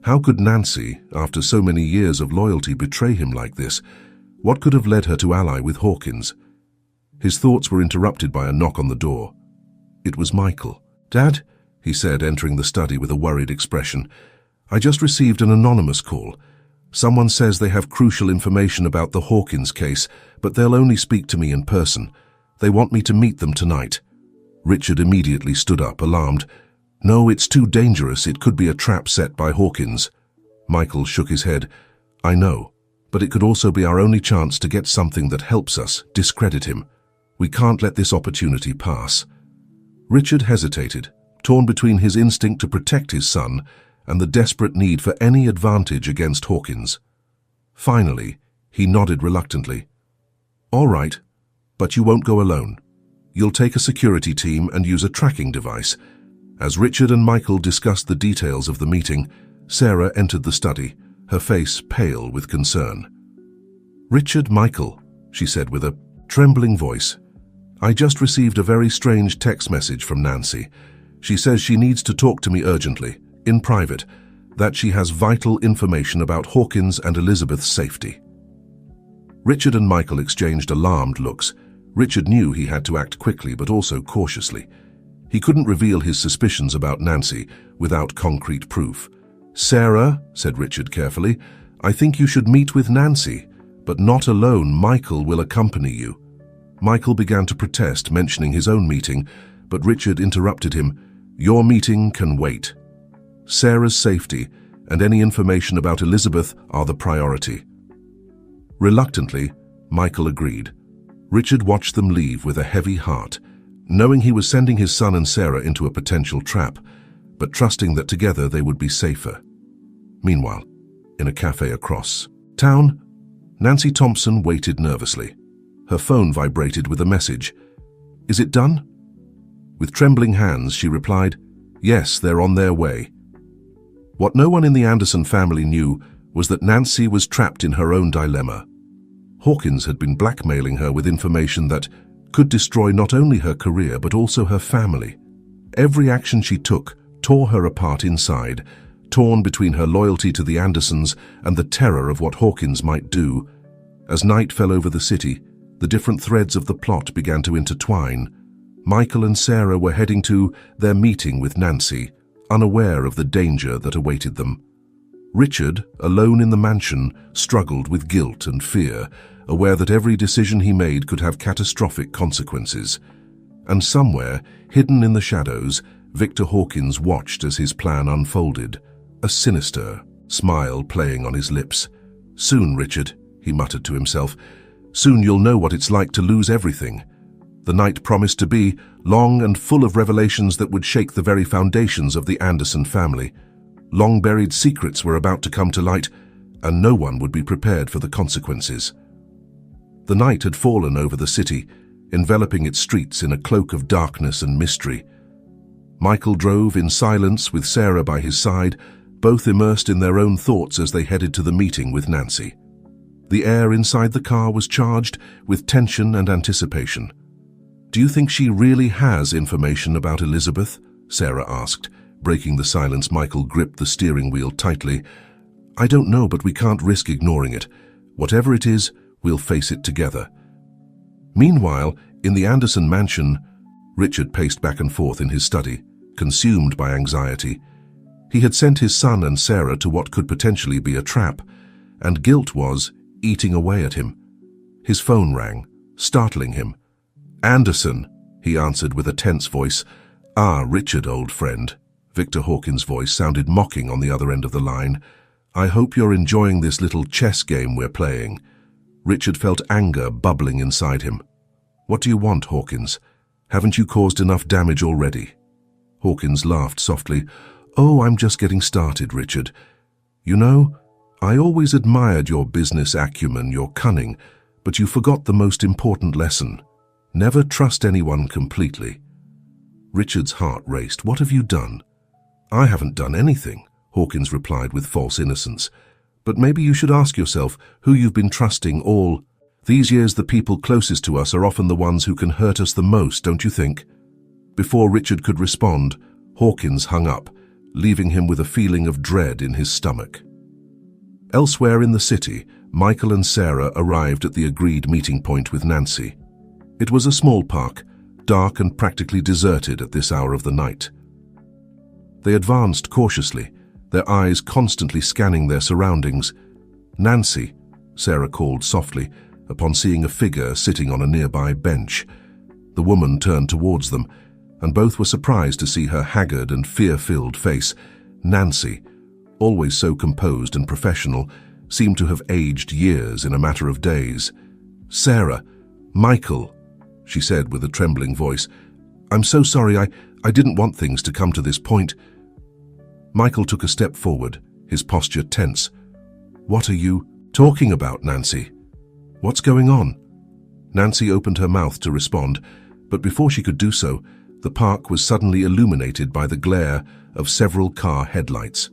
How could Nancy, after so many years of loyalty, betray him like this? What could have led her to ally with Hawkins? His thoughts were interrupted by a knock on the door. It was Michael. "Dad," he said, entering the study with a worried expression, "I just received an anonymous call. Someone says they have crucial information about the Hawkins case, but they'll only speak to me in person. They want me to meet them tonight." Richard immediately stood up, alarmed. "No, it's too dangerous. It could be a trap set by Hawkins." Michael shook his head. "I know, but it could also be our only chance to get something that helps us discredit him." We can't let this opportunity pass." Richard hesitated, torn between his instinct to protect his son and the desperate need for any advantage against Hawkins. Finally, he nodded reluctantly. "All right, but you won't go alone. You'll take a security team and use a tracking device." As Richard and Michael discussed the details of the meeting, Sarah entered the study, her face pale with concern. "Richard, Michael," she said with a trembling voice, "I just received a very strange text message from Nancy. She says she needs to talk to me urgently, in private, that she has vital information about Hawkins and Elizabeth's safety." Richard and Michael exchanged alarmed looks. Richard knew he had to act quickly but also cautiously. He couldn't reveal his suspicions about Nancy without concrete proof. "Sarah," said Richard carefully, "I think you should meet with Nancy, but not alone. Michael will accompany you." Michael began to protest, mentioning his own meeting, but Richard interrupted him. "Your meeting can wait. Sarah's safety and any information about Elizabeth are the priority." Reluctantly, Michael agreed. Richard watched them leave with a heavy heart, knowing he was sending his son and Sarah into a potential trap, but trusting that together they would be safer. Meanwhile, in a cafe across town, Nancy Tombstone waited nervously. Her phone vibrated with a message. "Is it done?" With trembling hands, she replied, "Yes, they're on their way." What no one in the Anderson family knew was that Nancy was trapped in her own dilemma. Hawkins had been blackmailing her with information that could destroy not only her career but also her family. Every action she took tore her apart inside, torn between her loyalty to the Andersons and the terror of what Hawkins might do. As night fell over the city, the different threads of the plot began to intertwine. Michael and Sarah were heading to their meeting with Nancy, unaware of the danger that awaited them. Richard, alone in the mansion, struggled with guilt and fear, aware that every decision he made could have catastrophic consequences. And somewhere, hidden in the shadows, Victor Hawkins watched as his plan unfolded, a sinister smile playing on his lips. "Soon, Richard," he muttered to himself, "soon you'll know what it's like to lose everything." The night promised to be long and full of revelations that would shake the very foundations of the Anderson family. Long-buried secrets were about to come to light, and no one would be prepared for the consequences. The night had fallen over the city, enveloping its streets in a cloak of darkness and mystery. Michael drove in silence with Sarah by his side, both immersed in their own thoughts as they headed to the meeting with Nancy. The air inside the car was charged with tension and anticipation. "Do you think she really has information about Elizabeth?" Sarah asked. Breaking the silence, Michael gripped the steering wheel tightly. "I don't know, but we can't risk ignoring it. Whatever it is, we'll face it together." Meanwhile, in the Anderson mansion, Richard paced back and forth in his study, consumed by anxiety. He had sent his son and Sarah to what could potentially be a trap, and guilt was eating away at him. His phone rang, startling him. "Anderson," he answered with a tense voice. "Ah, Richard, old friend." Victor Hawkins' voice sounded mocking on the other end of the line. "I hope you're enjoying this little chess game we're playing." Richard felt anger bubbling inside him. "What do you want, Hawkins? Haven't you caused enough damage already?" Hawkins laughed softly. "Oh, I'm just getting started, Richard. You know, I always admired your business acumen, your cunning, but you forgot the most important lesson. Never trust anyone completely." Richard's heart raced. "What have you done?" "I haven't done anything," Hawkins replied with false innocence. "But maybe you should ask yourself who you've been trusting all these years. The people closest to us are often the ones who can hurt us the most, don't you think?" Before Richard could respond, Hawkins hung up, leaving him with a feeling of dread in his stomach. Elsewhere in the city, Michael and Sarah arrived at the agreed meeting point with Nancy. It was a small park, dark and practically deserted at this hour of the night. They advanced cautiously, their eyes constantly scanning their surroundings. "Nancy," Sarah called softly, upon seeing a figure sitting on a nearby bench. The woman turned towards them, and both were surprised to see her haggard and fear-filled face. Nancy, always so composed and professional, seemed to have aged years in a matter of days. "Sarah, Michael," she said with a trembling voice. "I'm so sorry, I didn't want things to come to this point." Michael took a step forward, his posture tense. "What are you talking about, Nancy? What's going on?" Nancy opened her mouth to respond, but before she could do so, the park was suddenly illuminated by the glare of several car headlights.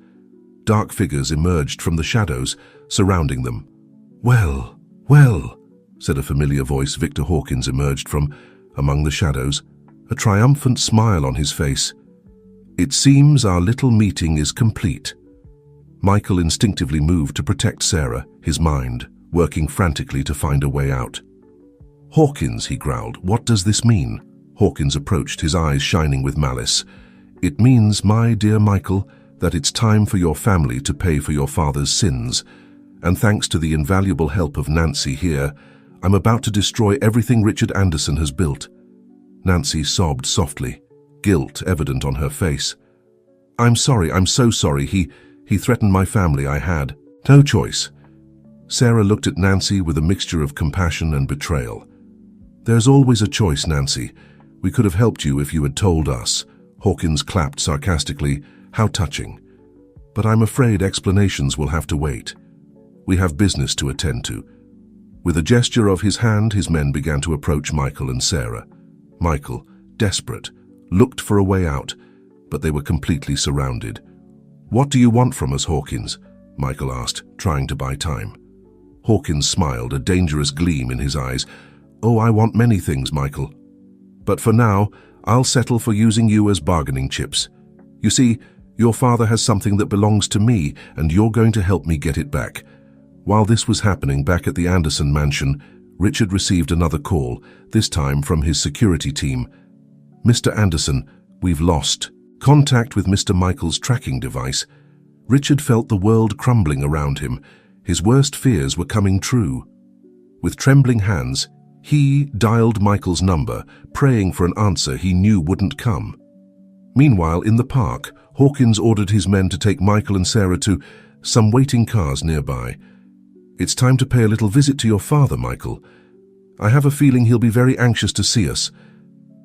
Dark figures emerged from the shadows surrounding them. "Well, well," said a familiar voice. Victor Hawkins emerged from among the shadows, a triumphant smile on his face. "It seems our little meeting is complete." Michael instinctively moved to protect Sarah, his mind working frantically to find a way out. "Hawkins," he growled, "what does this mean?" Hawkins approached, his eyes shining with malice. "It means, my dear Michael, that it's time for your family to pay for your father's sins. And thanks to the invaluable help of Nancy here, I'm about to destroy everything Richard Anderson has built." Nancy sobbed softly, guilt evident on her face. I'm so sorry. He threatened my family. I had no choice." Sarah looked at Nancy with a mixture of compassion and betrayal. "There's always a choice, Nancy. We could have helped you if you had told us." Hawkins clapped sarcastically. "How touching. But I'm afraid explanations will have to wait. We have business to attend to." With a gesture of his hand, his men began to approach Michael and Sarah. Michael, desperate, looked for a way out, but they were completely surrounded. "What do you want from us, Hawkins?" Michael asked, trying to buy time. Hawkins smiled, a dangerous gleam in his eyes. "Oh, I want many things, Michael. But for now, I'll settle for using you as bargaining chips. You see, your father has something that belongs to me, and you're going to help me get it back." While this was happening back at the Anderson mansion, Richard received another call, this time from his security team. "Mr. Anderson, we've lost contact with Mr. Michael's tracking device." Richard felt the world crumbling around him. His worst fears were coming true. With trembling hands, he dialed Michael's number, praying for an answer he knew wouldn't come. Meanwhile, in the park, Hawkins ordered his men to take Michael and Sarah to some waiting cars nearby. "It's time to pay a little visit to your father, Michael. I have a feeling he'll be very anxious to see us."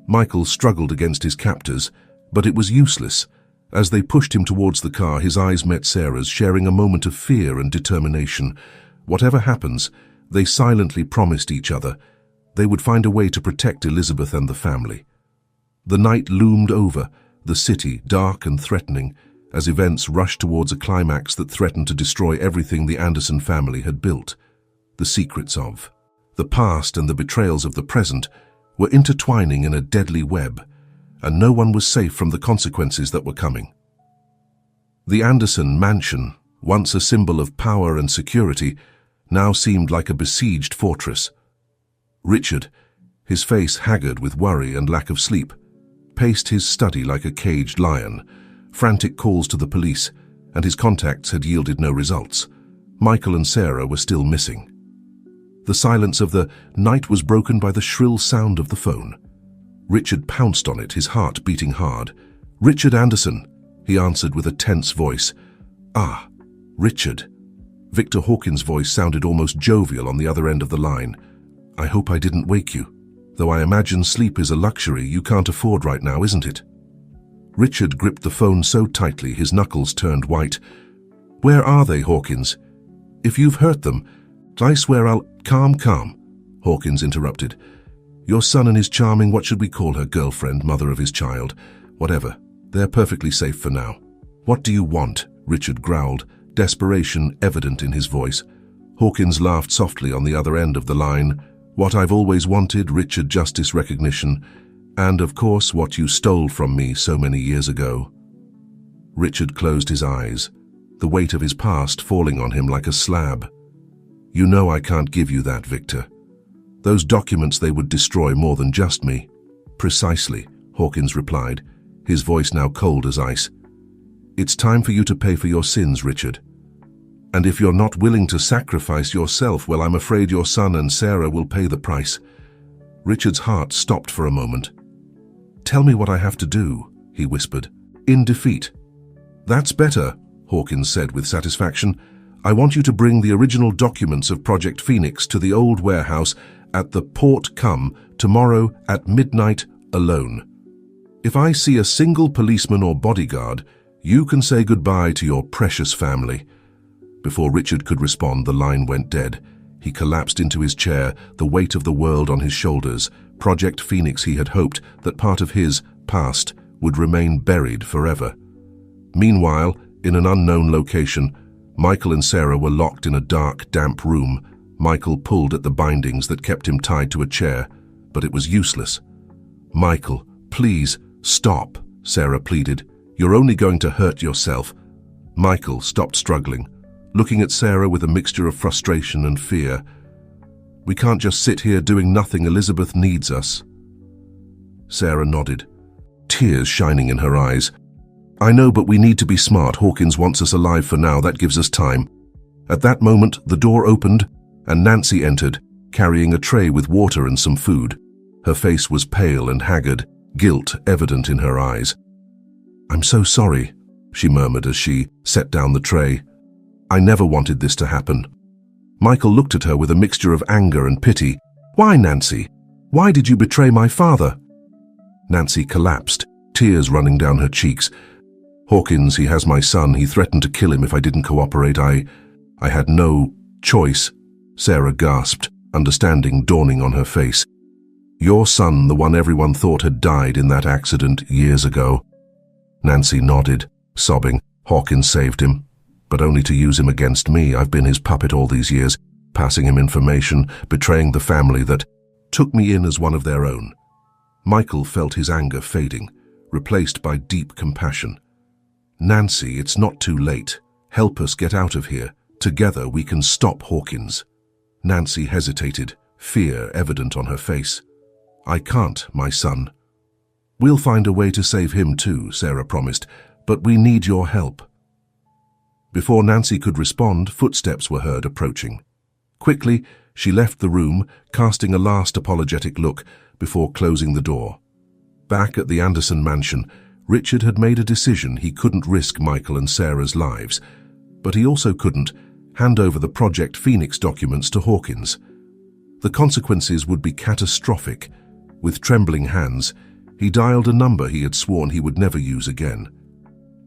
Michael struggled against his captors, but it was useless. As they pushed him towards the car, his eyes met Sarah's, sharing a moment of fear and determination. Whatever happens, they silently promised each other they would find a way to protect Elizabeth and the family. The night loomed over, the city dark and threatening, as events rushed towards a climax that threatened to destroy everything the Anderson family had built. The secrets of the past and the betrayals of the present were intertwining in a deadly web, and no one was safe from the consequences that were coming. The Anderson mansion, once a symbol of power and security, now seemed like a besieged fortress. Richard, his face haggard with worry and lack of sleep, paced his study like a caged lion. Frantic calls to the police, and his contacts had yielded no results. Michael and Sarah were still missing. The silence of the night was broken by the shrill sound of the phone. Richard pounced on it, his heart beating hard. "Richard Anderson," he answered with a tense voice. "Ah, Richard." Victor Hawkins' voice sounded almost jovial on the other end of the line. "I hope I didn't wake you. Though I imagine sleep is a luxury you can't afford right now, isn't it?" Richard gripped the phone so tightly his knuckles turned white. "Where are they, Hawkins? If you've hurt them, I swear I'll—" Calm, Hawkins interrupted. "Your son and his charming, what should we call her, girlfriend, mother of his child, whatever. They're perfectly safe for now." "What do you want?" Richard growled, desperation evident in his voice. Hawkins laughed softly on the other end of the line. "What I've always wanted, Richard, justice, recognition, and of course what you stole from me so many years ago." Richard closed his eyes, the weight of his past falling on him like a slab. "You know I can't give you that, Victor. Those documents, they would destroy more than just me." "Precisely," Hawkins replied, his voice now cold as ice. "It's time for you to pay for your sins, Richard. And if you're not willing to sacrifice yourself, well, I'm afraid your son and Sarah will pay the price." Richard's heart stopped for a moment. "Tell me what I have to do," he whispered. "In defeat." "That's better," Hawkins said with satisfaction. "I want you to bring the original documents of Project Phoenix to the old warehouse at the port come tomorrow at midnight alone. If I see a single policeman or bodyguard, you can say goodbye to your precious family." Before Richard could respond, the line went dead. He collapsed into his chair, the weight of the world on his shoulders. Project Phoenix, he had hoped that part of his past would remain buried forever. Meanwhile, in an unknown location, Michael and Sarah were locked in a dark, damp room. Michael pulled at the bindings that kept him tied to a chair, but it was useless. "Michael, please, stop," Sarah pleaded. "You're only going to hurt yourself." Michael stopped struggling, looking at Sarah with a mixture of frustration and fear. "We can't just sit here doing nothing. Elizabeth needs us." Sarah nodded, tears shining in her eyes. "I know, but we need to be smart. Hawkins wants us alive for now. That gives us time." At that moment, the door opened and Nancy entered, carrying a tray with water and some food. Her face was pale and haggard, guilt evident in her eyes. "I'm so sorry," she murmured as she set down the tray. "I never wanted this to happen." Michael looked at her with a mixture of anger and pity. "Why, Nancy? Why did you betray my father?" Nancy collapsed, tears running down her cheeks. "Hawkins, he has my son. He threatened to kill him if I didn't cooperate. I had no choice," Sarah gasped, understanding dawning on her face. "Your son, the one everyone thought had died in that accident years ago." Nancy nodded, sobbing. "Hawkins saved him, but only to use him against me. I've been his puppet all these years, passing him information, betraying the family that took me in as one of their own." Michael felt his anger fading, replaced by deep compassion. "Nancy, it's not too late. Help us get out of here. Together we can stop Hawkins." Nancy hesitated, fear evident on her face. "I can't, my son." "We'll find a way to save him too," Sarah promised, "but we need your help." Before Nancy could respond, footsteps were heard approaching. Quickly, she left the room, casting a last apologetic look before closing the door. Back at the Anderson mansion, Richard had made a decision. He couldn't risk Michael and Sarah's lives, but he also couldn't hand over the Project Phoenix documents to Hawkins. The consequences would be catastrophic. With trembling hands, he dialed a number he had sworn he would never use again.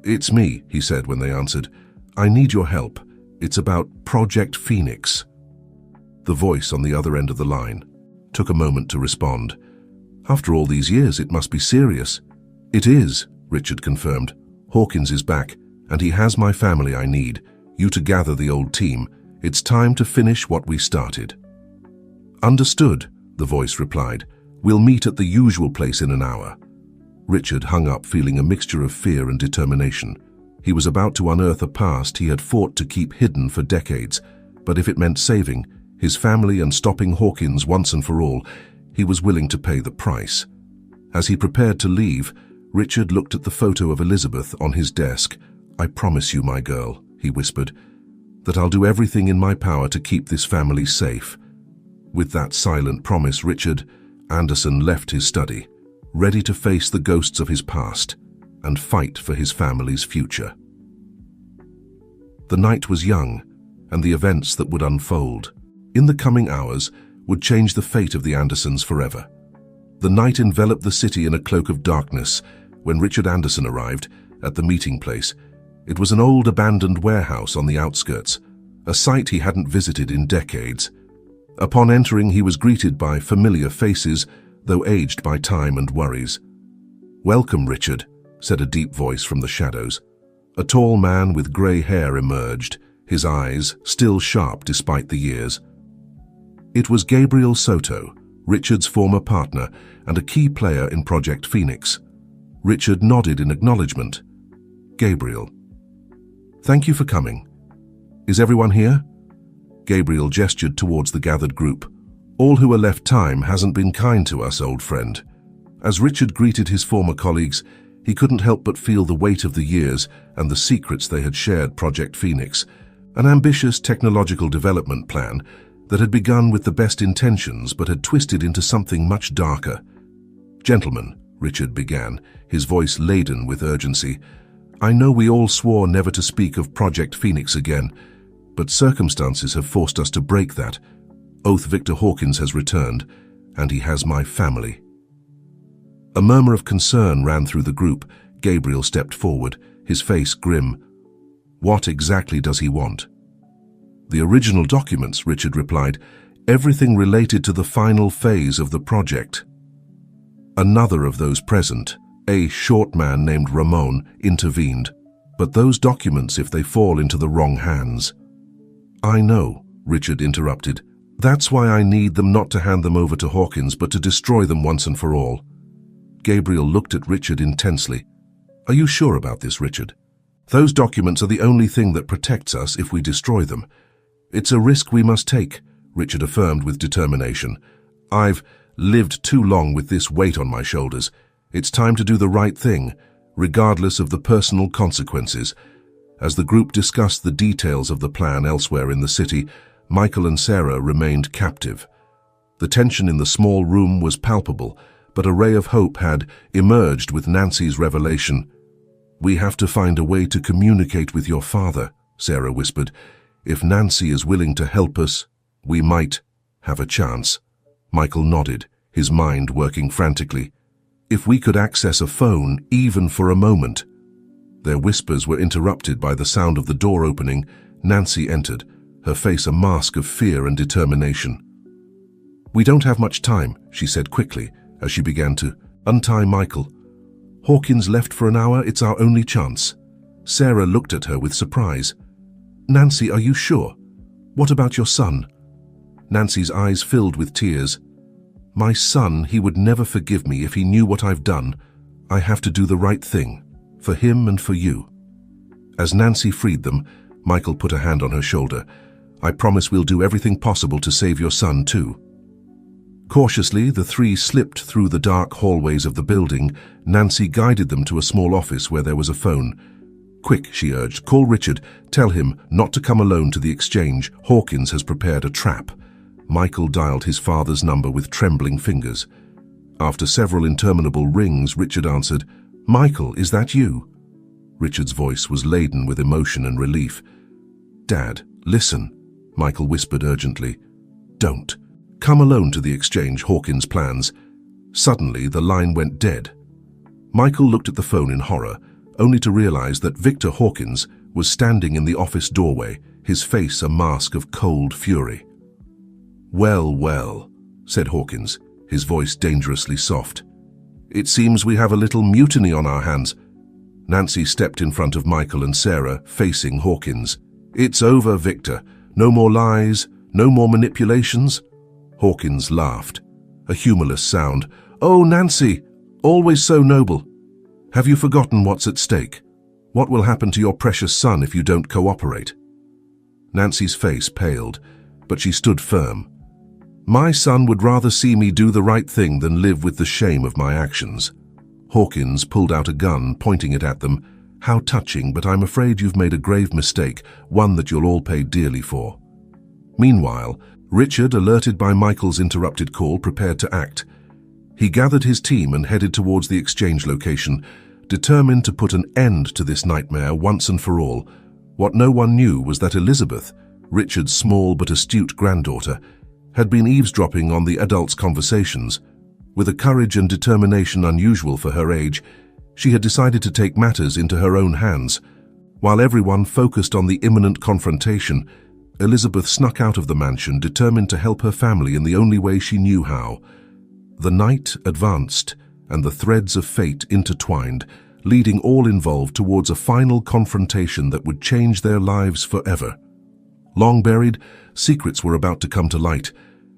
"It's me," he said when they answered. "I need your help. It's about Project Phoenix." The voice on the other end of the line took a moment to respond. "After all these years, it must be serious." "It is," Richard confirmed. "Hawkins is back, and he has my family I need. You to gather the old team. It's time to finish what we started." "Understood," the voice replied. "We'll meet at the usual place in an hour." Richard hung up, feeling a mixture of fear and determination. He was about to unearth a past he had fought to keep hidden for decades, but if it meant saving his family and stopping Hawkins once and for all, he was willing to pay the price. As he prepared to leave, Richard looked at the photo of Elizabeth on his desk. "I promise you, my girl," he whispered, "that I'll do everything in my power to keep this family safe." With that silent promise, Richard Anderson left his study, ready to face the ghosts of his past and fight for his family's future. The night was young, and the events that would unfold in the coming hours would change the fate of the Andersons forever. The night enveloped the city in a cloak of darkness. When Richard Anderson arrived at the meeting place, it was an old abandoned warehouse on the outskirts, a site he hadn't visited in decades. Upon entering, he was greeted by familiar faces, though aged by time and worries. "Welcome, Richard," said a deep voice from the shadows. A tall man with grey hair emerged, his eyes still sharp despite the years. It was Gabriel Soto, Richard's former partner and a key player in Project Phoenix. Richard nodded in acknowledgement. "Gabriel, thank you for coming. Is everyone here?" Gabriel gestured towards the gathered group. "All who are left. Time hasn't been kind to us, old friend." As Richard greeted his former colleagues, he couldn't help but feel the weight of the years and the secrets they had shared. Project Phoenix, an ambitious technological development plan that had begun with the best intentions but had twisted into something much darker. "Gentlemen," Richard began, his voice laden with urgency, "I know we all swore never to speak of Project Phoenix again, but circumstances have forced us to break that. Oath Victor Hawkins has returned, and he has my family." A murmur of concern ran through the group. Gabriel stepped forward, his face grim. "What exactly does he want?" "The original documents," Richard replied. "Everything related to the final phase of the project." Another of those present, a short man named Ramon, intervened. "But those documents, if they fall into the wrong hands—" "I know," Richard interrupted. "That's why I need them not to hand them over to Hawkins, but to destroy them once and for all." Gabriel looked at Richard intensely. "Are you sure about this, Richard? Those documents are the only thing that protects us if we destroy them." "It's a risk we must take," Richard affirmed with determination. "I've lived too long with this weight on my shoulders. It's time to do the right thing, regardless of the personal consequences." As the group discussed the details of the plan elsewhere in the city, Michael and Sarah remained captive. The tension in the small room was palpable, but a ray of hope had emerged with Nancy's revelation. "We have to find a way to communicate with your father," Sarah whispered. "If Nancy is willing to help us, we might have a chance." Michael nodded, his mind working frantically. "If we could access a phone, even for a moment." Their whispers were interrupted by the sound of the door opening. Nancy entered, her face a mask of fear and determination. "We don't have much time," she said quickly, as she began to untie Michael. "Hawkins left for an hour. It's our only chance." Sarah looked at her with surprise. "Nancy, are you sure? What about your son?" Nancy's eyes filled with tears. "My son, he would never forgive me if he knew what I've done. I have to do the right thing, for him and for you." As Nancy freed them, Michael put a hand on her shoulder. "I promise we'll do everything possible to save your son too." Cautiously, the three slipped through the dark hallways of the building. Nancy guided them to a small office where there was a phone. "Quick," she urged, "call Richard. Tell him not to come alone to the exchange. Hawkins has prepared a trap." Michael dialed his father's number with trembling fingers. After several interminable rings, Richard answered. "Michael, is that you?" Richard's voice was laden with emotion and relief. "Dad, listen," Michael whispered urgently. "Don't. Come alone to the exchange, Hawkins plans." Suddenly, the line went dead. Michael looked at the phone in horror, only to realize that Victor Hawkins was standing in the office doorway, his face a mask of cold fury. "Well, well," said Hawkins, his voice dangerously soft. "It seems we have a little mutiny on our hands." Nancy stepped in front of Michael and Sarah, facing Hawkins. "It's over, Victor. No more lies, no more manipulations." Hawkins laughed, a humorless sound. "Oh, Nancy, always so noble. Have you forgotten what's at stake? What will happen to your precious son if you don't cooperate?" Nancy's face paled, but she stood firm. "My son would rather see me do the right thing than live with the shame of my actions." Hawkins pulled out a gun, pointing it at them. "How touching, but I'm afraid you've made a grave mistake, one that you'll all pay dearly for." Meanwhile, Richard, alerted by Michael's interrupted call, prepared to act. He gathered his team and headed towards the exchange location, determined to put an end to this nightmare once and for all. What no one knew was that Elizabeth, Richard's small but astute granddaughter, had been eavesdropping on the adults' conversations. With a courage and determination unusual for her age, she had decided to take matters into her own hands. While everyone focused on the imminent confrontation, Elizabeth snuck out of the mansion, determined to help her family in the only way she knew how. The night advanced, and the threads of fate intertwined, leading all involved towards a final confrontation that would change their lives forever. Long buried, secrets were about to come to light,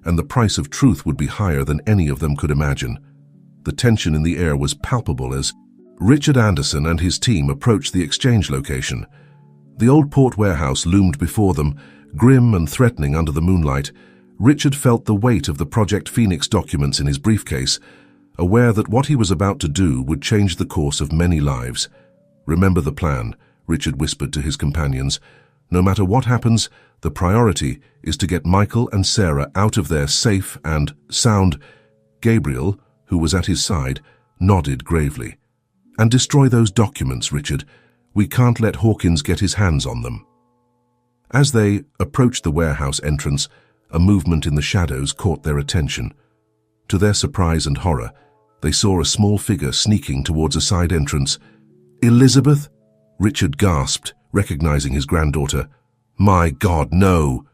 and the price of truth would be higher than any of them could imagine. The tension in the air was palpable as Richard Anderson and his team approached the exchange location. The old port warehouse loomed before them, grim and threatening under the moonlight. Richard felt the weight of the Project Phoenix documents in his briefcase, aware that what he was about to do would change the course of many lives. "Remember the plan," Richard whispered to his companions. "No matter what happens, the priority is to get Michael and Sarah out of there safe and sound." Gabriel, who was at his side, nodded gravely. "And destroy those documents, Richard. We can't let Hawkins get his hands on them." As they approached the warehouse entrance, A movement in the shadows caught their attention. To their surprise and horror, they saw a small figure sneaking towards a side entrance. "Elizabeth?" Richard gasped, recognizing his granddaughter. "My God, no!"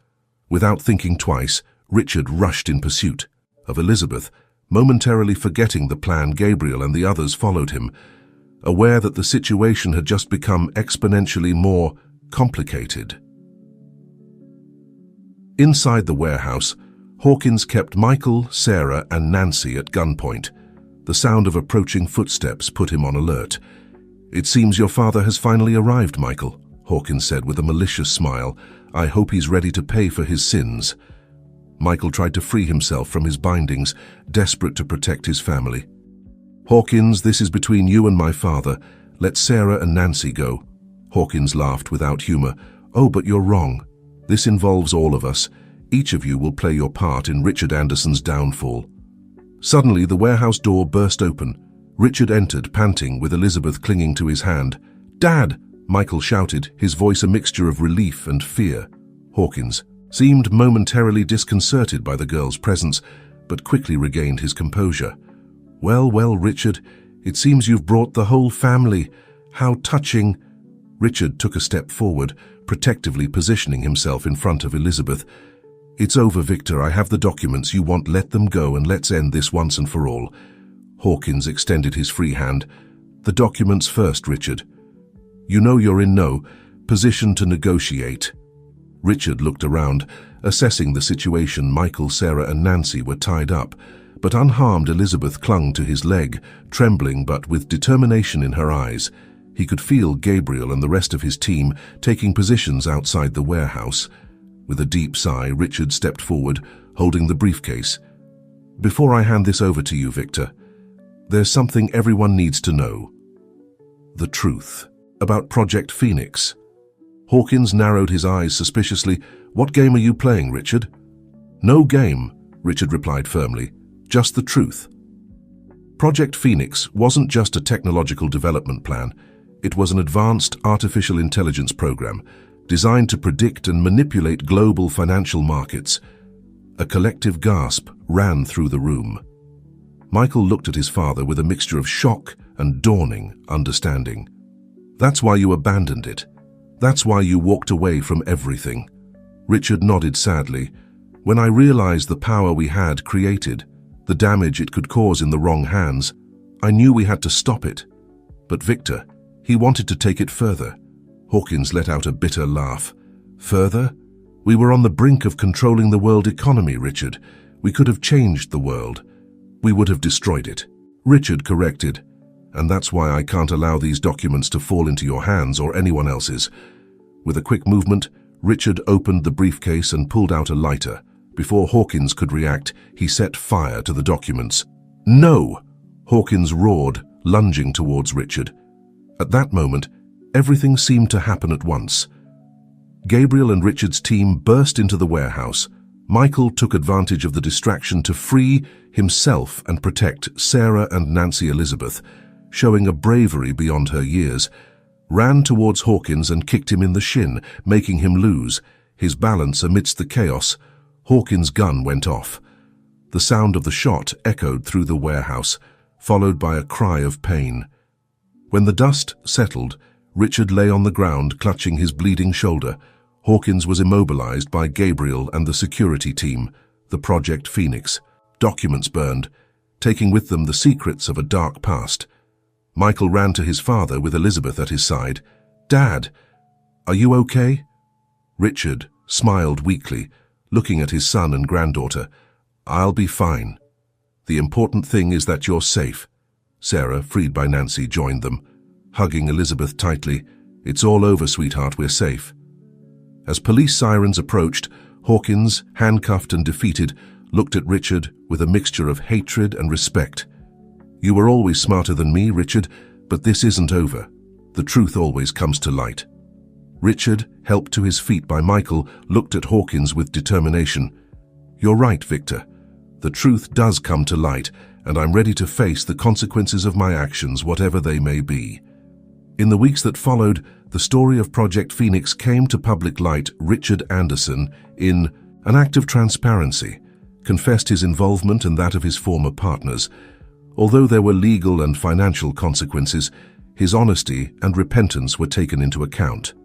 Without thinking twice, Richard rushed in pursuit of Elizabeth. Momentarily forgetting the plan, Gabriel and the others followed him, aware that the situation had just become exponentially more complicated. Inside the warehouse, Hawkins kept Michael, Sarah, and Nancy at gunpoint. The sound of approaching footsteps put him on alert. "It seems your father has finally arrived, Michael," Hawkins said with a malicious smile. "I hope he's ready to pay for his sins." Michael tried to free himself from his bindings, desperate to protect his family. "Hawkins, this is between you and my father. Let Sarah and Nancy go." Hawkins laughed without humor. "Oh, but you're wrong. This involves all of us. Each of you will play your part in Richard Anderson's downfall." Suddenly, the warehouse door burst open. Richard entered, panting, with Elizabeth clinging to his hand. "Dad!" Michael shouted, his voice a mixture of relief and fear. Hawkins seemed momentarily disconcerted by the girl's presence, but quickly regained his composure. Well, Richard, it seems you've brought the whole family. How touching." Richard took a step forward, protectively positioning himself in front of Elizabeth. "It's over, Victor. I have the documents you want. Let them go and let's end this once and for all." Hawkins extended his free hand. "The documents first, Richard. You know you're in no position to negotiate." Richard looked around, assessing the situation. Michael, Sarah, and Nancy were tied up, but unharmed, Elizabeth clung to his leg, trembling but with determination in her eyes. He could feel Gabriel and the rest of his team taking positions outside the warehouse. With a deep sigh, Richard stepped forward, holding the briefcase. "Before I hand this over to you, Victor, there's something everyone needs to know. The truth about Project Phoenix." Hawkins narrowed his eyes suspiciously. "What game are you playing, Richard?" "No game," Richard replied firmly. "Just the truth." Project Phoenix wasn't just a technological development plan. It was an advanced artificial intelligence program designed to predict and manipulate global financial markets. A collective gasp ran through the room. Michael looked at his father with a mixture of shock and dawning understanding. "That's why you abandoned it. That's why you walked away from everything." Richard nodded sadly. "When I realized the power we had created, the damage it could cause in the wrong hands, I knew we had to stop it. But Victor, he wanted to take it further." Hawkins let out a bitter laugh. "Further? We were on the brink of controlling the world economy, Richard. We could have changed the world. We would have destroyed it." Richard corrected. "And that's why I can't allow these documents to fall into your hands or anyone else's." With a quick movement, Richard opened the briefcase and pulled out a lighter. Before Hawkins could react, he set fire to the documents. "No!" Hawkins roared, lunging towards Richard. At that moment, everything seemed to happen at once. Gabriel and Richard's team burst into the warehouse. Michael took advantage of the distraction to free himself and protect Sarah and Nancy Elizabeth, showing a bravery beyond her years, ran towards Hawkins and kicked him in the shin, making him lose his balance amidst the chaos. Hawkins' gun went off. The sound of the shot echoed through the warehouse, followed by a cry of pain. When the dust settled, Richard lay on the ground, clutching his bleeding shoulder. Hawkins was immobilized by Gabriel and the security team, the Project Phoenix. Documents burned, taking with them the secrets of a dark past. Michael ran to his father with Elizabeth at his side. "Dad, are you okay?" Richard smiled weakly, looking at his son and granddaughter. "I'll be fine. The important thing is that you're safe." Sarah, freed by Nancy, joined them, hugging Elizabeth tightly. "It's all over, sweetheart, we're safe." As police sirens approached, Hawkins, handcuffed and defeated, looked at Richard with a mixture of hatred and respect. "You were always smarter than me, Richard, but this isn't over. The truth always comes to light." Richard, helped to his feet by Michael, looked at Hawkins with determination. "You're right, Victor. The truth does come to light, and I'm ready to face the consequences of my actions, whatever they may be." In the weeks that followed, the story of Project Phoenix came to public light. Richard Anderson, in An act of transparency, confessed his involvement and that of his former partners. Although there were legal and financial consequences, his honesty and repentance were taken into account.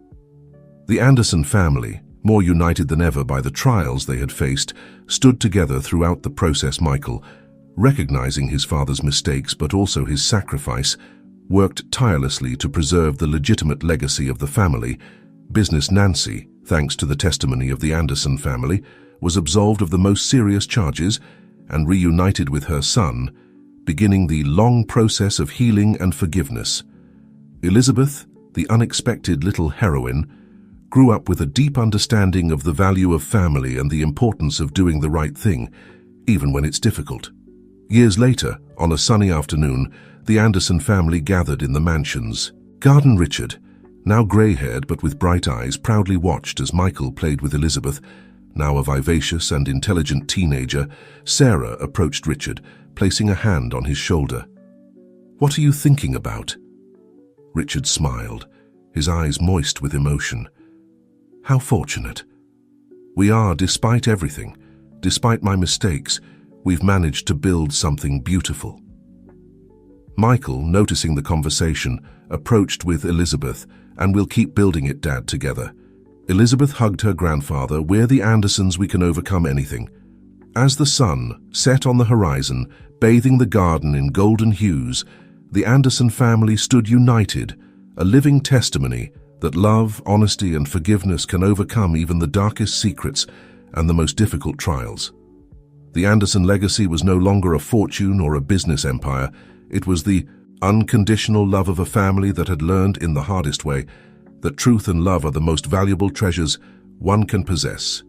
The Anderson family, more united than ever by the trials they had faced, stood together throughout the process. Michael, recognizing his father's mistakes but also his sacrifice, worked tirelessly to preserve the legitimate legacy of the family. Business Nancy, thanks to the testimony of the Anderson family, was absolved of the most serious charges and reunited with her son, beginning the long process of healing and forgiveness. Elizabeth, the unexpected little heroine, grew up with a deep understanding of the value of family and the importance of doing the right thing, even when it's difficult. Years later, on a sunny afternoon, the Anderson family gathered in the mansion's garden. Richard, now grey-haired but with bright eyes, proudly watched as Michael played with Elizabeth. Now a vivacious and intelligent teenager, Sarah approached Richard, placing a hand on his shoulder. "What are you thinking about?" Richard smiled, his eyes moist with emotion. "How fortunate. We are, despite everything, despite my mistakes, we've managed to build something beautiful." Michael, noticing the conversation, approached with Elizabeth, "And we'll keep building it, Dad, together." Elizabeth hugged her grandfather. "We're the Andersons, we can overcome anything." As the sun set on the horizon, bathing the garden in golden hues, the Anderson family stood united, a living testimony that love, honesty, and forgiveness can overcome even the darkest secrets and the most difficult trials. The Anderson legacy was no longer a fortune or a business empire. It was the unconditional love of a family that had learned in the hardest way that truth and love are the most valuable treasures one can possess.